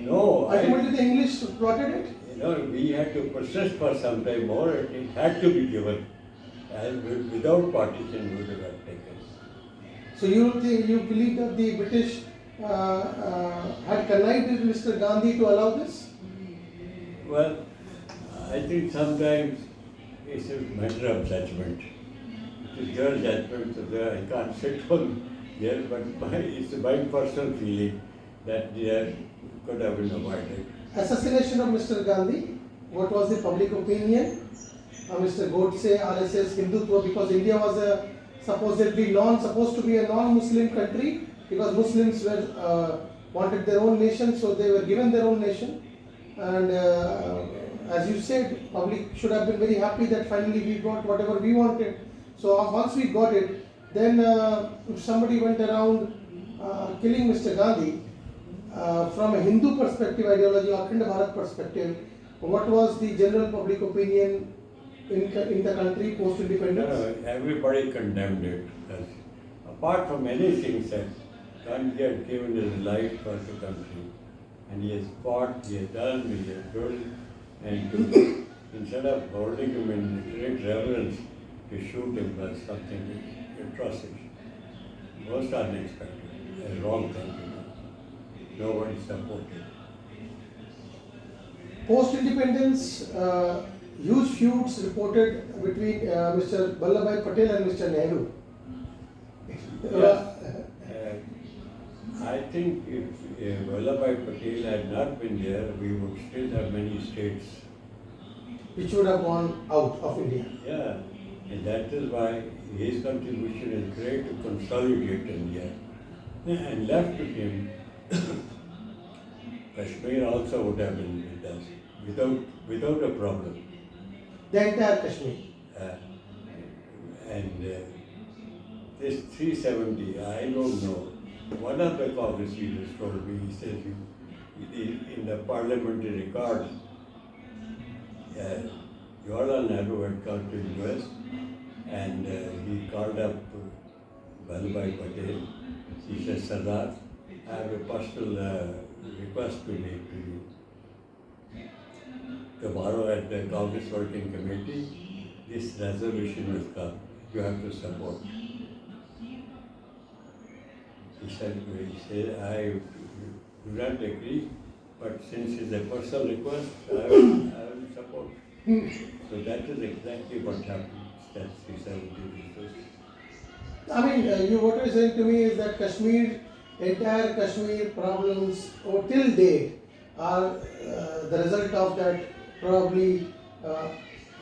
No. Ultimately the English plotted it? We had to persist for some time more, it had to be given. And without partition we would have taken. So you believe that the British had connived with Mr. Gandhi to allow this? Well, I think sometimes it's a matter of judgment. It is your judgment, so I can't sit on there, but it's my personal feeling that there could have been avoided. Assassination of Mr. Gandhi, what was the public opinion? Mr. Godse, RSS, Hindutva, because India was supposedly supposed to be a non-Muslim country, because Muslims wanted their own nation, so they were given their own nation. And as you said, public should have been very happy that finally we got whatever we wanted. So once we got it, then if somebody went around killing Mr. Gandhi, from a Hindu perspective, ideology, Akhand Bharat perspective, what was the general public opinion in the country post-independence? Everybody condemned it. Because apart from anything said, Gandhi had given his life for the country. And he has fought, he has done, he has done. And instead of holding him in great reverence, to shoot him was something atrocity. Most unexpected, a wrong thing to do. Nobody supported. Post-independence, huge feuds reported between Mr. Vallabhbhai Patel and Mr. Nehru. I think if Vallabhbhai Patel had not been there, we would still have many states. Which would have gone out of India. Yeah, and that is why his contribution is great to consolidate India. And left to him, Kashmir also would have been with us, without a problem. The entire Kashmir. This 370, I don't know. One of the Congress leaders told me, he said, in the parliamentary record, Jawaharlal Nehru had come to US and he called up Vallabhbhai Patel. He said, Sardar, I have a personal request to make to you. Tomorrow at the Congress Working Committee, this resolution will come. You have to support. He said, I do not agree, but since it's a personal request, I will support. So that is exactly what happened. That's 370. I mean, what you're saying to me is that entire Kashmir problems till date are the result of that probably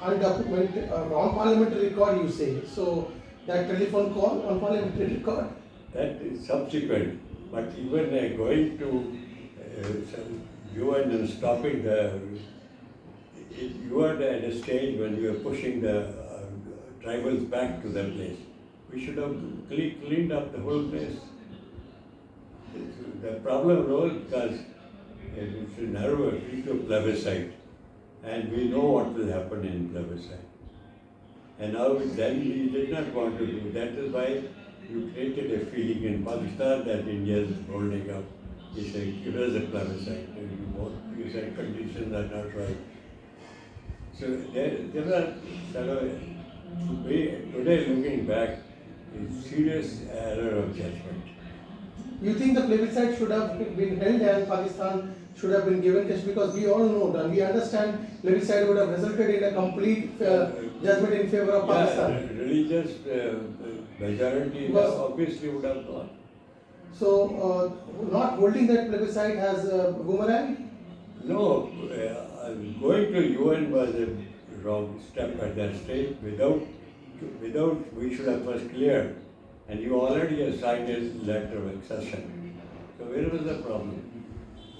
undocumented, on parliamentary record, you say. So that telephone call on parliamentary record. That is subsequent, but even going to UN and stopping you are at a stage when you are pushing the tribals back to their place. We should have cleaned up the whole place. The problem arose because it's a narrow to plebiscite, and we know what will happen in plebiscite. And now then we did not want to do. That is why you created a feeling in Pakistan that India is holding up. You say, give us a plebiscite. And you said conditions are not right. So there are today looking back, a serious error of judgment. You think the plebiscite should have been held and Pakistan should have been given Kashmir, because we all know and we understand plebiscite would have resulted in a complete judgment in favor of Pakistan. Religious majority obviously would have gone. So, not holding that plebiscite has a boomerang? No, going to UN was a wrong step at that stage. Without we should have first cleared. And you already have signed a letter of accession. So where was the problem?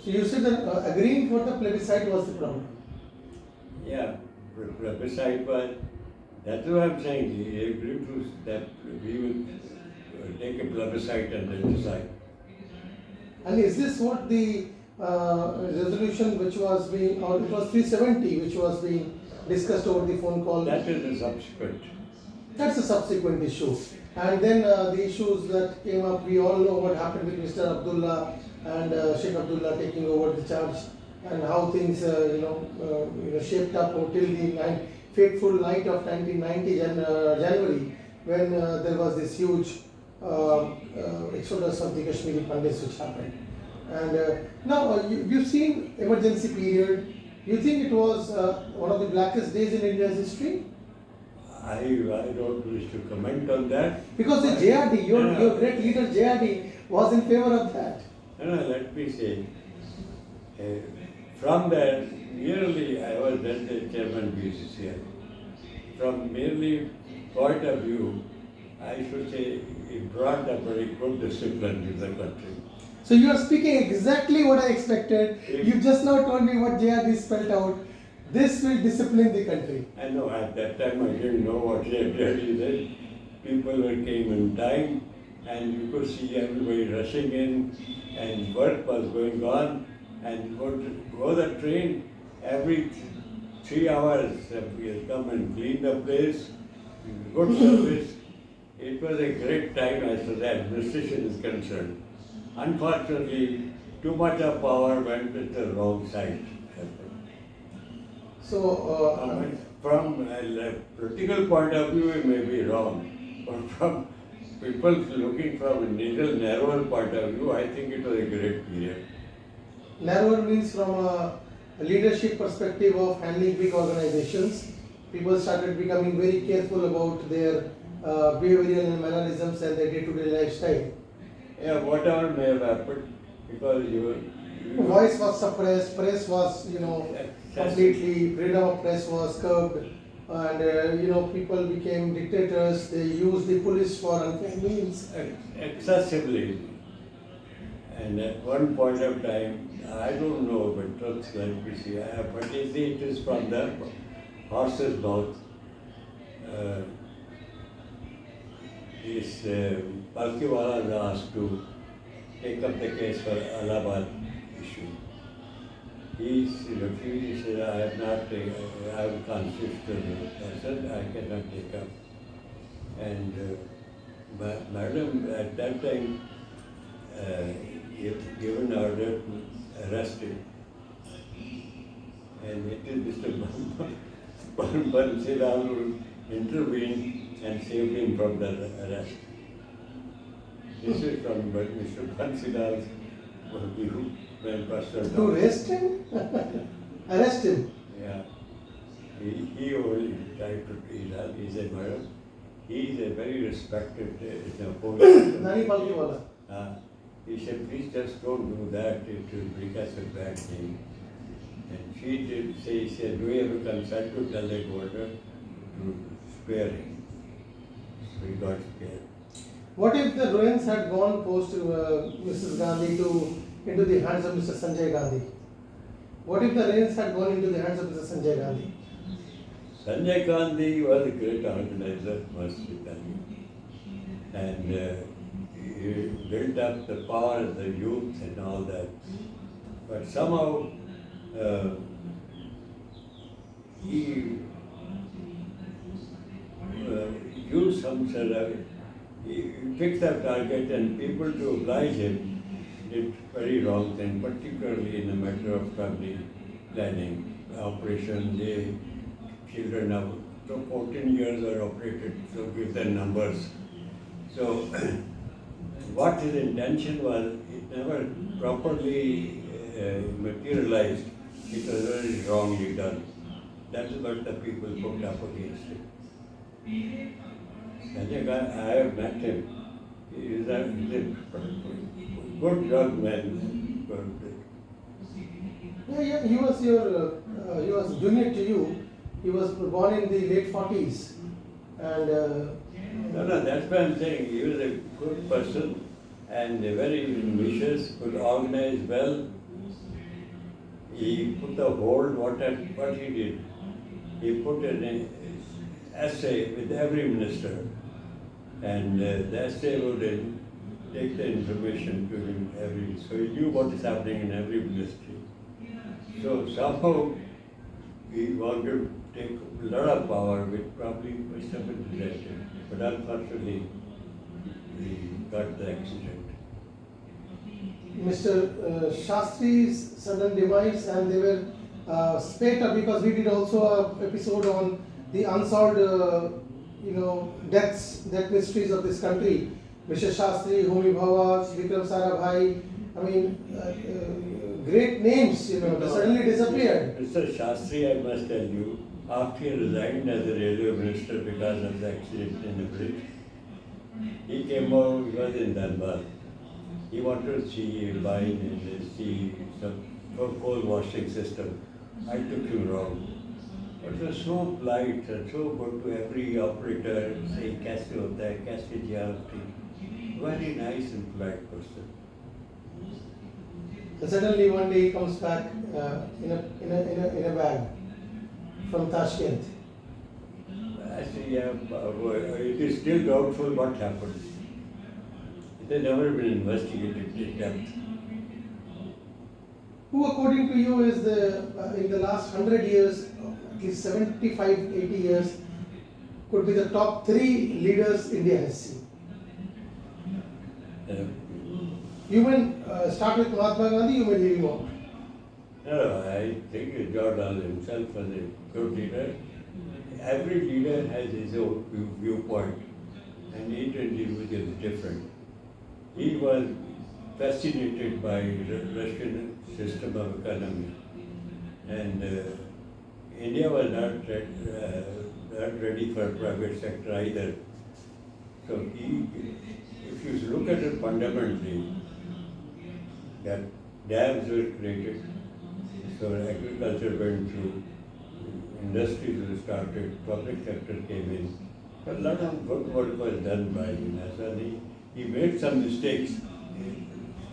So you said that agreeing for the plebiscite was the problem? Yeah, plebiscite was, that's what I'm saying. He agreed to that we will take a plebiscite and then decide. And is this what the resolution which was being, or it was 370 which was being discussed over the phone call? That is a subsequent. That's a subsequent issue. And then the issues that came up, we all know what happened with Mr. Abdullah and Sheikh Abdullah taking over the charge, and how things shaped up until the fateful night of 1990 January, when there was this huge exodus of the Kashmiri Pandits which happened. And now you've seen emergency period. You think it was one of the blackest days in India's history? I don't wish to comment on that. Because the JRD, your great leader JRD was in favor of that. No, let me say, from there, merely I was then the chairman BCCI. From merely point of view, I should say it brought a very good discipline to the country. So you are speaking exactly what I expected. You just now told me what JRD spelled out. This will discipline the country. I know at that time I didn't know what JRD said. People came in time and you could see everybody rushing in and work was going on, and go the train every 3 hours we have come and cleaned the place, good service. It was a great time as far as the administration is concerned. Unfortunately, too much of power went to the wrong side. So, From a political point of view, it may be wrong, but from people looking from a little narrower point of view, I think it was a great period. narrower means from a leadership perspective of handling big organizations, people started becoming very careful about their behavioral and mannerisms and their day-to-day lifestyle. Yeah, whatever may have happened, because you Voice was suppressed, press was, completely, freedom of press was curbed, and people became dictators. They used the police for unfair means. excessively. And at one point of time, I don't know, but truth like we see, but you see, it is from the horse's mouth. This Palkiwala was asked to take up the case for Allahabad issue. He refused, he said, I am not, I am constitutional person, I cannot take up. And madam, at that time, given order to arrest him. And it is Mr. Bansilal who intervened and saved him from the arrest. This is from Mr. Bansilal's view when personal. To arrest him? Arrest him? Yeah. He only tried to tell, he said, madam, he is a very respected post. Nani Palkiwala. He said, please just don't do that, it will bring us a bad name. And she did say, he said, do you have a consent to tell the governor to spare him? So he got scared. What if the ruins had gone post Mrs. Gandhi into the hands of Mr. Sanjay Gandhi? What if the reins had gone into the hands of Mr. Sanjay Gandhi? Sanjay Gandhi was a great organizer, must be tell you. And he built up the power of the youth and all that. But somehow he used some sort of, he picked the target and people to oblige him did very wrong thing, particularly in the matter of family planning, operation, the children of 14 years are operated, so give them numbers. So what his intention was, it never properly materialized. It was very wrongly done. That is what the people put up against it. Sanjay Gandhi, I have met him. He is a good young man. Yeah, he was he was junior to you. He was born in the late 40s, and. No, that's what I'm saying. He was a good person and very ambitious, could organize well. He put the hold, what he did. He put an essay with every minister, and the essay would take the information to him so he knew what is happening in every ministry. So somehow he wanted to take a lot of power, which probably must have been rejected. But unfortunately, he got the accident. Mr. Shastri's sudden demise, and they were spate up because we did also an episode on the unsolved, death mysteries of this country. Mr. Shastri, Homi Bhava, Vikram Sarabhai, great names, they suddenly disappeared. Mr. Shastri, I must tell you, after he resigned as a railway minister because of the accident in the bridge, he came out, he was in Dunbar. He wanted to see a mine and see some coal washing system. I took him wrong. But it was so polite and so good to every operator, saying, "Kaise hota hai, kaise jawabti." Very nice and polite person. And suddenly one day he comes back in a bag from Tashkent. I say, yeah, it is still doubtful what happened. It has never been investigated in depth. Who, according to you, is in the last 100 years, at least 75, 80 years, could be the top 3 leaders India has seen. You may start with Mahatma Gandhi, you may leave him out. No, I think Jordan himself was a good leader. Every leader has his own viewpoint, and each individual is different. He was fascinated by the Russian system of economy, and India was not ready for private sector either. So if you look at it fundamentally, that dams were created, so agriculture went through, industries were started, public sector came in. But a lot of good work was done by Nasrani. He made some mistakes,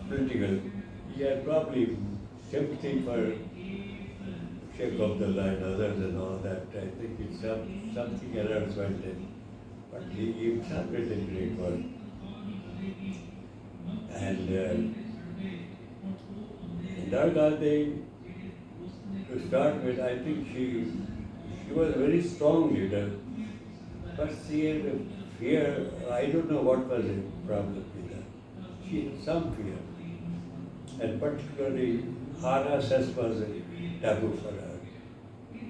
political. He had probably sympathy for Sheikh Abdullah and others and all that. I think it's something errors went in. But he himself did a great work. And Indira Gandhi, to start with, I think she was a very strong leader, but she had a fear. I don't know what was the problem with her. She had some fear, and particularly RSS was a taboo for her.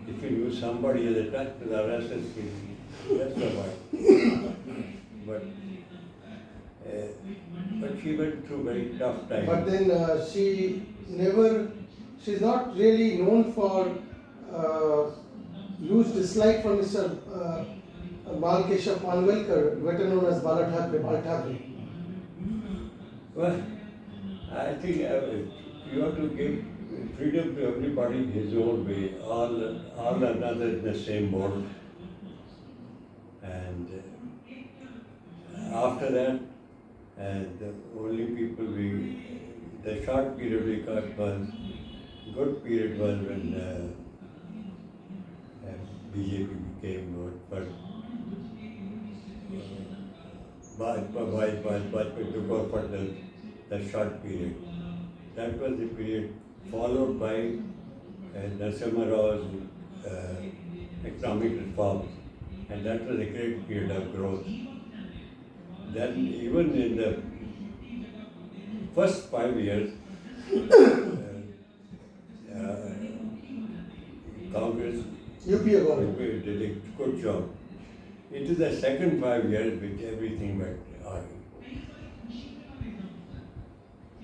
If you knew somebody as a touch with RSS, that's the one. But she went through very tough times. But then she's not really known for huge dislike for Mr. Balkeshav Panvelkar, better known as Bal Thackeray. Well, I think you have to give freedom to everybody his own way. All are not in the same mold. And after that, the only people the short period we got was, good period was when BJP became good, but Bajpayee took over for the short period. That was the period followed by Narasimha Rao's economic reforms, and that was a great period of growth. Then even in the first 5 years, Congress UPA government. did a good job. It is the second 5 years which everything went on.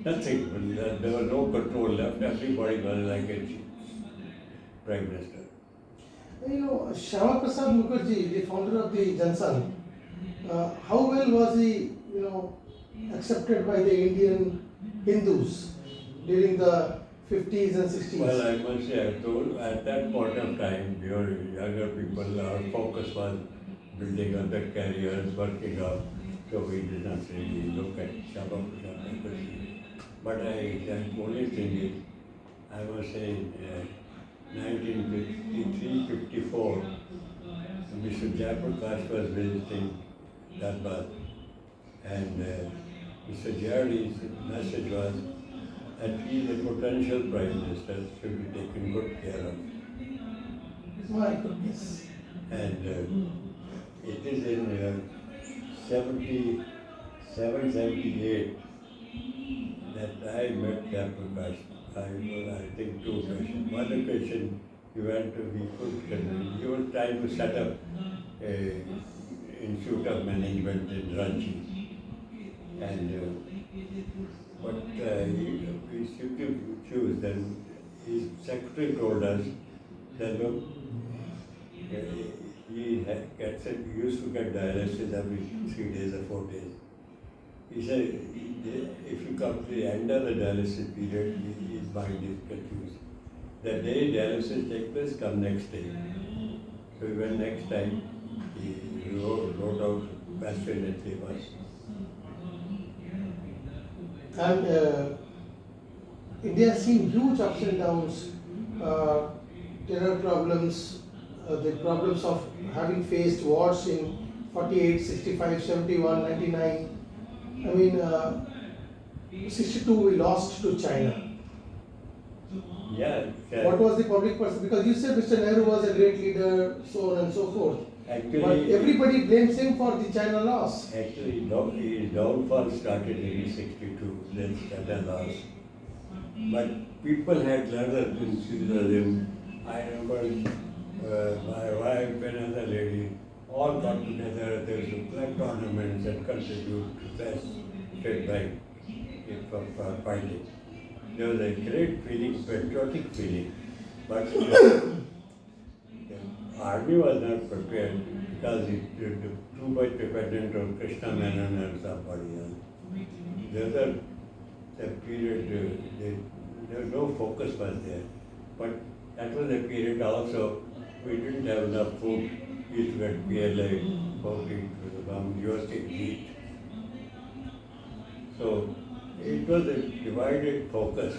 Nothing, there was no control left, everybody was like a prime minister. You know, Shyama Prasad Mukherjee, the founder of the Jansangh, how well was he, accepted by the Indian Hindus during the 50s and 60s? Well, I must say, I told at that point of time, your younger people, our focus was building on the careers, working up, so we did not really look at Shyama Prasad Mukherjee. But the only thing is, I must say, in 1953-54, Mr. Jayaprakash was visiting Darbad, and Mr. Jayadi's message was that he is a potential prime minister, should be taken good care of. My goodness. And it is in 77, 78 that I met Jayaprakash. I think 2 occasions. One occasion he went to he was trying to set up a Institute of Management in Ranchi. And but we simply choose. Then his secretary told us that look, he used to get dialysis every 3 days or 4 days. He said, if you come to the end of the dialysis period, his mind is confused. The day dialysis takes place, come next day. So he went next time, he wrote out Western and Tebas. And India has seen huge ups and downs, terror problems, the problems of having faced wars in 48, 65, 71, 99. I mean, 62 we lost to China. Yeah, What was the public perception? Because you said Mr. Nehru was a great leader, so on and so forth. actually, But everybody blames him for the China loss. Actually, no, his downfall started in 62, then China loss. But people had learned enthusiasm. I remember my wife and another lady all got together. There was a flag tournaments and contribute to that state bank for fighting. There was a great feeling, patriotic feeling. But the army was not prepared because it too much dependent on Krishna Menon and somebody else. The period, there was no focus was there. But that was a period also, we didn't have enough food. We used to get PLA, voting to the university heat. So it was a divided focus.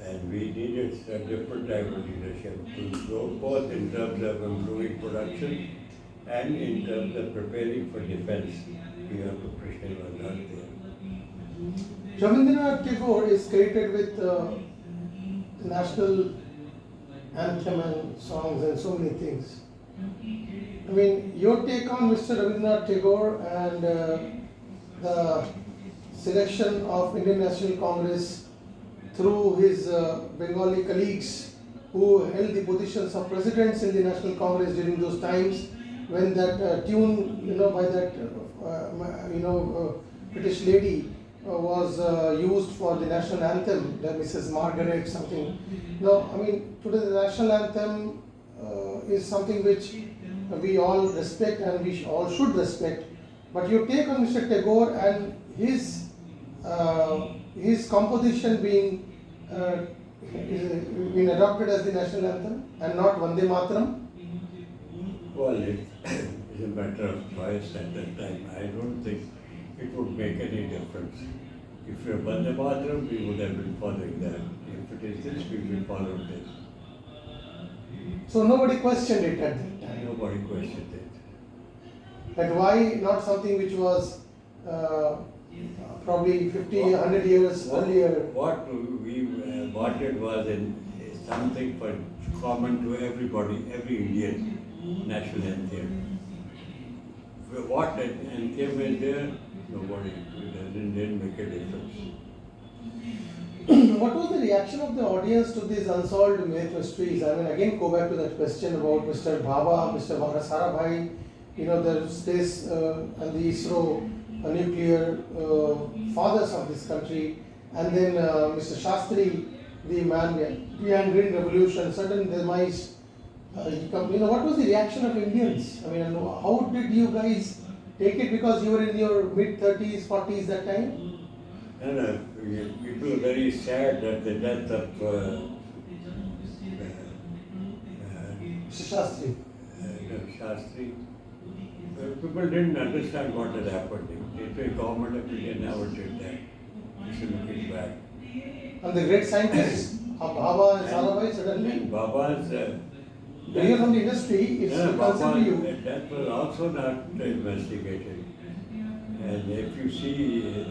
And we needed a different type of leadership to go both in terms of improving production and in terms of preparing for defense. We have to Krishna was not there. Rabindranath Tagore is credited with the national anthem and songs and so many things. I mean, your take on Mr. Rabindranath Tagore and the selection of Indian National Congress through his Bengali colleagues who held the positions of presidents in the National Congress during those times when that tune, by that, British lady was used for the national anthem, the Mrs. Margaret something. No, I mean, today the national anthem is something which we all respect and we all should respect. But your take on Mr. Tagore and his composition being adopted as the national anthem and not Vande Mataram? Well, it's a matter of choice at that time. I don't think it would make any difference. If you're Vande Mataram, we would have been following that. If it is this, we will follow this. So nobody questioned it at that time. Nobody questioned it. That why not something which was probably 50, 100 years earlier? What we wanted was something for common to everybody, every Indian national anthem. What anthem is there? Nobody. It didn't make a difference. What was the reaction of the audience to these unsolved mysteries? I mean, again, go back to that question about Mr. Bhabha, Mr. Sarabhai, the space and the ISRO nuclear fathers of this country, and then Mr. Shastri, the man behind Green Revolution, sudden demise. What was the reaction of Indians? I mean, how did you guys take it because you were in your mid-30s, 40s that time? No, people are very sad at the death of Mr. Shastri. Shastri. People didn't understand what had happened. If the government of India never did that, you should look it back. And the great scientists, Bhabha and Sarabhai, suddenly. Baba's You're from the industry, it's a concept to you. That was also not investigated. And if you see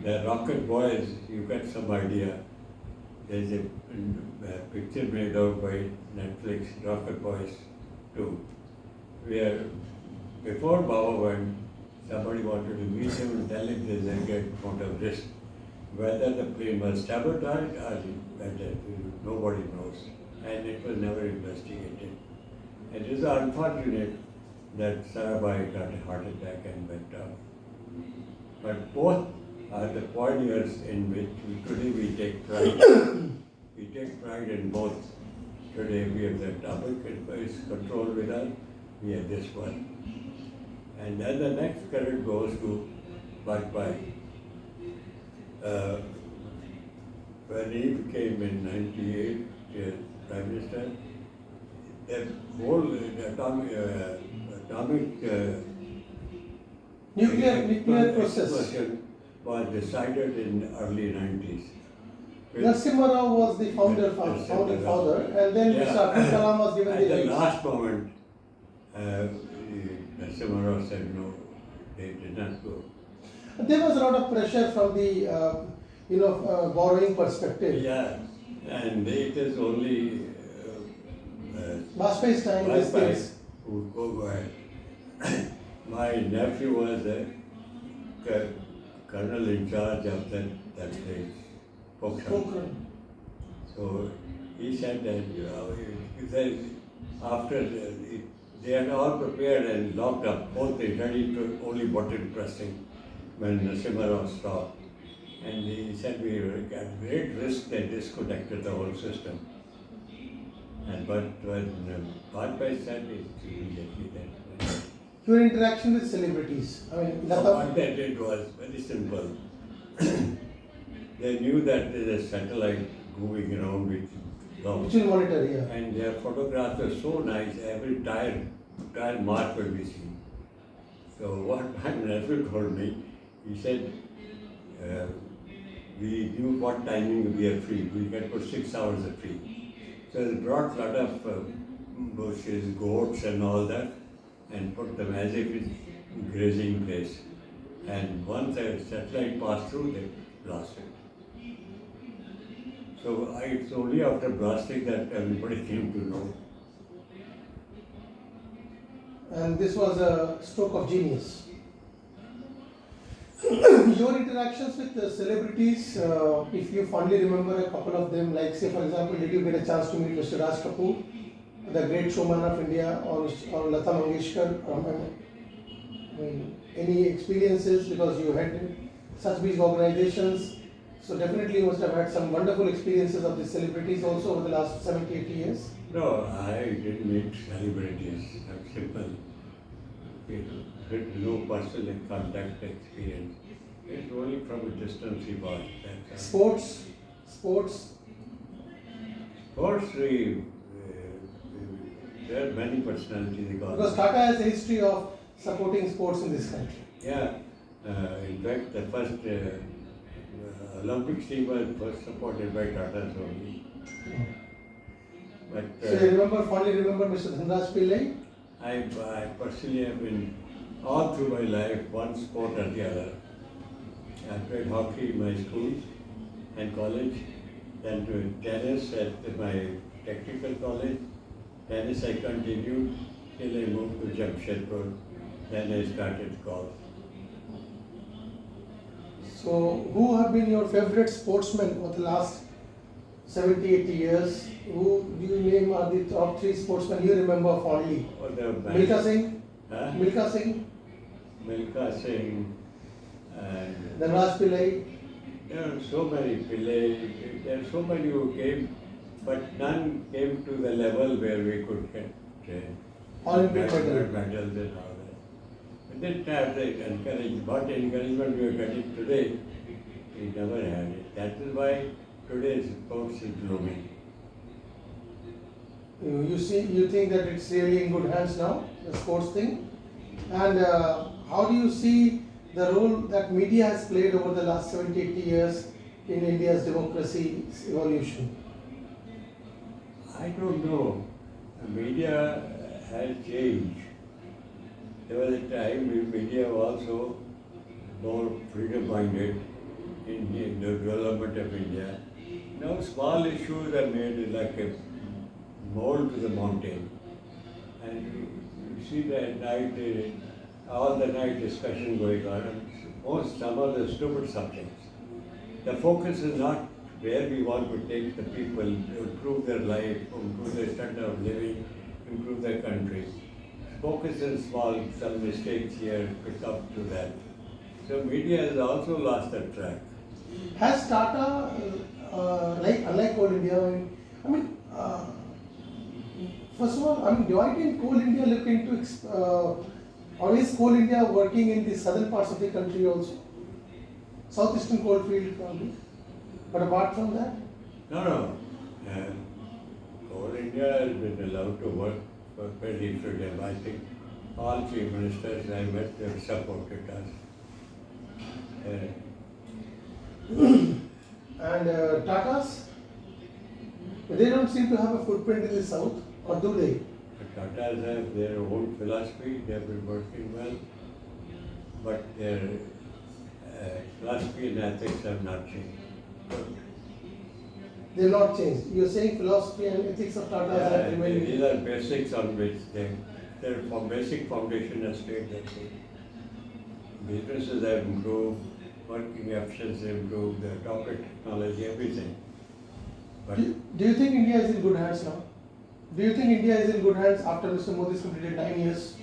the Rocket Boys, you get some idea. There's a picture made out by Netflix, Rocket Boys 2, where before Baba went, somebody wanted to meet him and tell him there's a great amount of risk. Whether the plane was sabotaged or nobody knows. And it was never investigated. It is unfortunate that Sarabhai got a heart attack and went down. But both are the pioneers in which today we take pride. We take pride in both. Today we have the atomic control with us, we have this one. And then the next credit goes to Vajpayee. When he became in 98 Prime Minister, the whole atomic Nuclear process. Was decided in early 90s. Narasimha Rao was the founding father, and then Mr. Abdul Kalam was given At the the rights. last moment, Narasimha Rao said no, they did not go. There was a lot of pressure from the borrowing perspective. Yeah. And it is only Vajpayee's time, these Vajpayee things. who go ahead. My nephew was a colonel in charge of that place, Pokhran. Pokhran. So he said that he said after they had all prepared and locked up, both they ready to only button pressing when Narasimha Rao stopped. And he said we were at great risk they disconnected the whole system. And but when Vajpayee said it immediately that Your interaction with celebrities. I mean, so Lata. what they did was very simple. They knew that there is a satellite moving around with Which will monitor, yeah. and their photographs are so nice, every tire mark will be seen. So what my nephew told me, he said, we knew what timing we are free. We can put 6 hours of free. So they brought a lot of bushes, goats and all that and put them as if it's grazing place. And once the satellite passed through, they blasted. So it's only after blasting that everybody came to know. And this was a stroke of genius. Your interactions with the celebrities, if you fondly remember a couple of them, like say for example, did you get a chance to meet Mr. Raj Kapoor, the great showman of India, or Lata Mangeshkar? I mean, any experiences because you had such big organizations? So definitely you must have had some wonderful experiences of the celebrities also over the last 70, 80 years. No, I didn't meet celebrities. I'm simple people with no personal contact experience. It's only from a distance we watched. Sports, Sports, there are many personalities. because Tata has a history of supporting sports in this country. Yeah, in fact, the first Olympics team was first supported by Tata's only. But So you fondly remember Mr. Dhanraj Pillai? I personally have been all through my life one sport or the other. I played hockey in my school and college, then to tennis at my technical college. Tennis I continued till I moved to Jamshedpur. Then I started golf. So who have been your favorite sportsmen over the last 70, 80 years? Who do you name are the top 3 sportsmen you remember fondly? Milkha Singh? Huh? Milkha Singh? Milkha Singh and Dhanraj Pillai? there are so many Pillai, there are so many who came, but none came to the level where we could get Olympic medal. medals and all that. We didn't have the encouragement, what encouragement we are getting today, we never had it. That is why today's sports is blooming. You think that it's really in good hands now, the sports thing? And how do you see the role that media has played over the last 70, 80 years in India's democracy evolution? I don't know. The media has changed. There was a time when media was also more freedom-minded in the development of India. Now small issues are made like a mold to the mountain. And you see that at night, all the night discussion going on, and some of the stupid subjects. The focus is not where we want to take the people, improve their life, improve their standard of living, improve their country. Focus is small, some mistakes here, pick up to that. So media has also lost that track. Has Tata, unlike Coal India, first of all, why didn't Coal India look into, or is Coal India working in the southern parts of the country also? Southeastern coalfield probably. But apart from that? No. Coal India has been allowed to work for very freedom. I think all chief ministers I met have supported us. And Tatas? They don't seem to have a footprint in the south, or do they? The Tatas have their own philosophy, they have been working well, but their philosophy and ethics have not changed. They have not changed. You are saying philosophy and ethics of Tata have Yeah, remained. these are basics on which their basic foundation has stayed the same. Businesses have improved, working efficiency improved, the topic technology, everything. But Do you think India is in good hands now? Do you think India is in good hands after Mr. Modi's completed 9 years?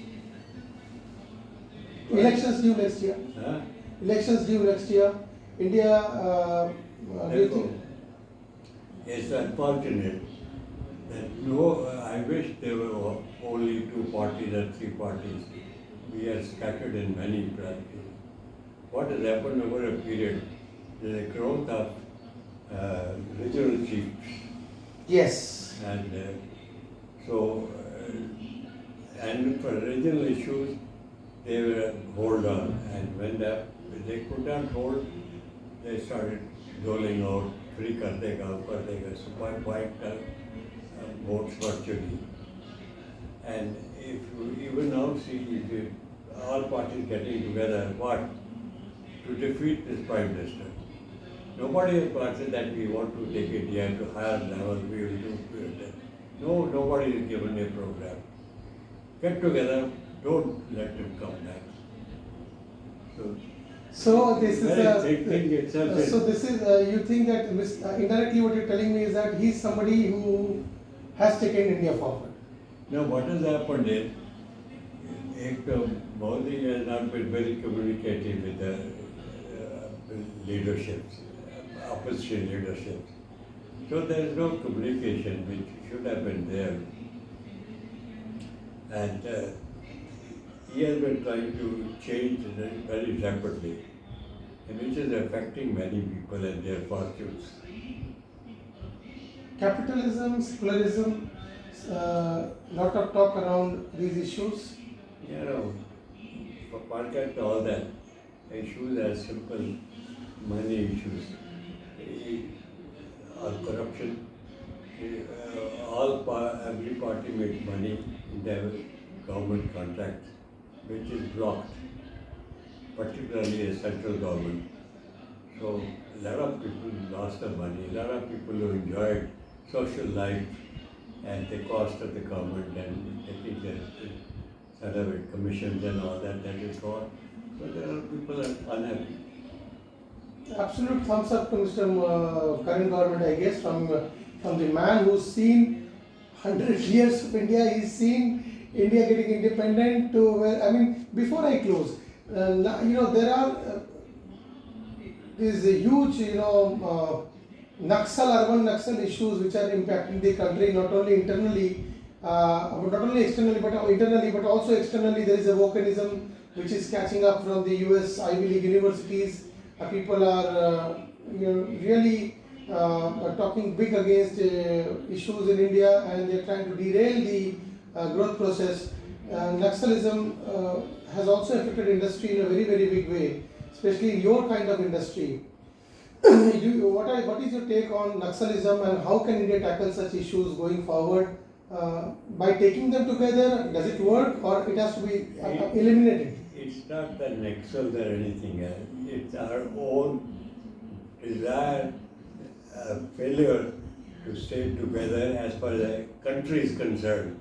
Elections due next year. huh? Elections due next year. India, do you think? It's unfortunate that no, I wish there were only two parties or three parties. We are scattered in many branches. What has happened over a period, there is a growth of regional chiefs. Yes. And and for regional issues, they were hold on. And when they could not hold, they started rolling out free kar dega, so white votes virtually. And if you even now see if you, all parties getting together, what? To defeat this Prime Minister. Nobody has said that we want to take India to higher level, we will do that. No, nobody is given a program. Get together, don't let them come back. So this is thing itself is, so this is you think that indirectly what you're telling me is that he's somebody who has taken India forward. now what has happened is, Modi has not been very communicative with the leaderships, opposition leaderships. So there is no communication which should have been there. And he has been trying to change very rapidly, and which is affecting many people and their fortunes. Capitalism, secularism, lot of talk around these issues. You know, forget all that. Issues as simple money issues, or corruption. Every party makes money in their government contracts, which is blocked, particularly the central government. So a lot of people lost their money, a lot of people who enjoyed social life at the cost of the government and taking their salary commissions and all that is gone. So there are people are unhappy. Absolute thumbs up to Mr. Current government, I guess, from the man who's seen 100 years of India. He's seen India getting independent to where, I mean, before I close, there are these huge, urban Naxal issues which are impacting the country not only internally, not only externally, but internally, but also externally. There is a volcanism which is catching up from the US Ivy League universities. People are really talking big against issues in India, and they're trying to derail the growth process. Naxalism has also affected industry in a very, very big way, especially in your kind of industry. What is your take on Naxalism, and how can India tackle such issues going forward? By taking them together, does it work, or it has to be eliminated? It's not the Naxals or anything else. It's our own desire, failure to stay together as far as the country is concerned.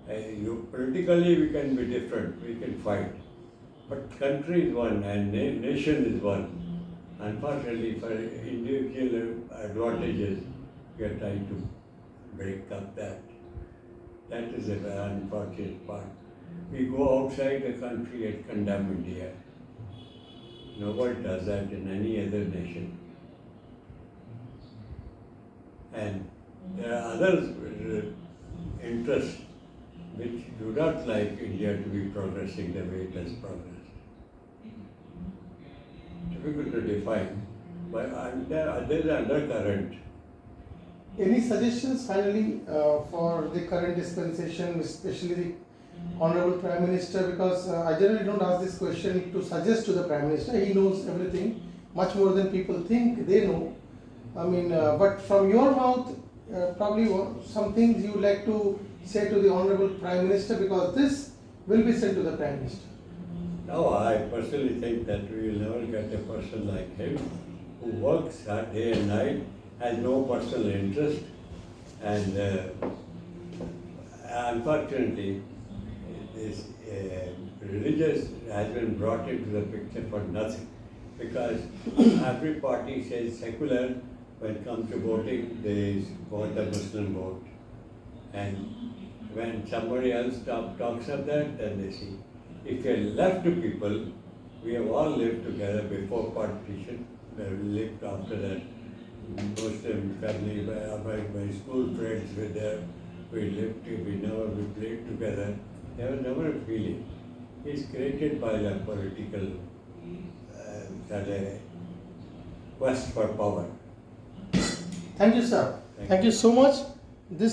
Politically we can be different, we can fight. But country is one and nation is one. Unfortunately, for individual advantages, we are trying to break up that. That is the unfortunate part. We go outside the country and condemn India. Nobody does that in any other nation. And there are other interests which do not like India to be progressing the way it has progressed. Difficult to define, but there is undercurrent. Any suggestions finally for the current dispensation, especially the Honorable Prime Minister? Because I generally don't ask this question to suggest to the Prime Minister. He knows everything, much more than people think they know. I mean, but from your mouth, probably some things you would like to say to the Honorable Prime Minister, because this will be sent to the Prime Minister. No, I personally think that we will never get a person like him who works day and night has no personal interest, and unfortunately, this religious has been brought into the picture for nothing, because every party says secular. When it comes to voting, they vote the Muslim vote, and when somebody else talks of that, then they see. If you're left to people, we have all lived together before partition, we have lived after that. Muslim family, my school friends were there, we lived, we played together. There was never a feeling. It's created by the political quest for power. Thank you, sir. Thank Thank you so much. This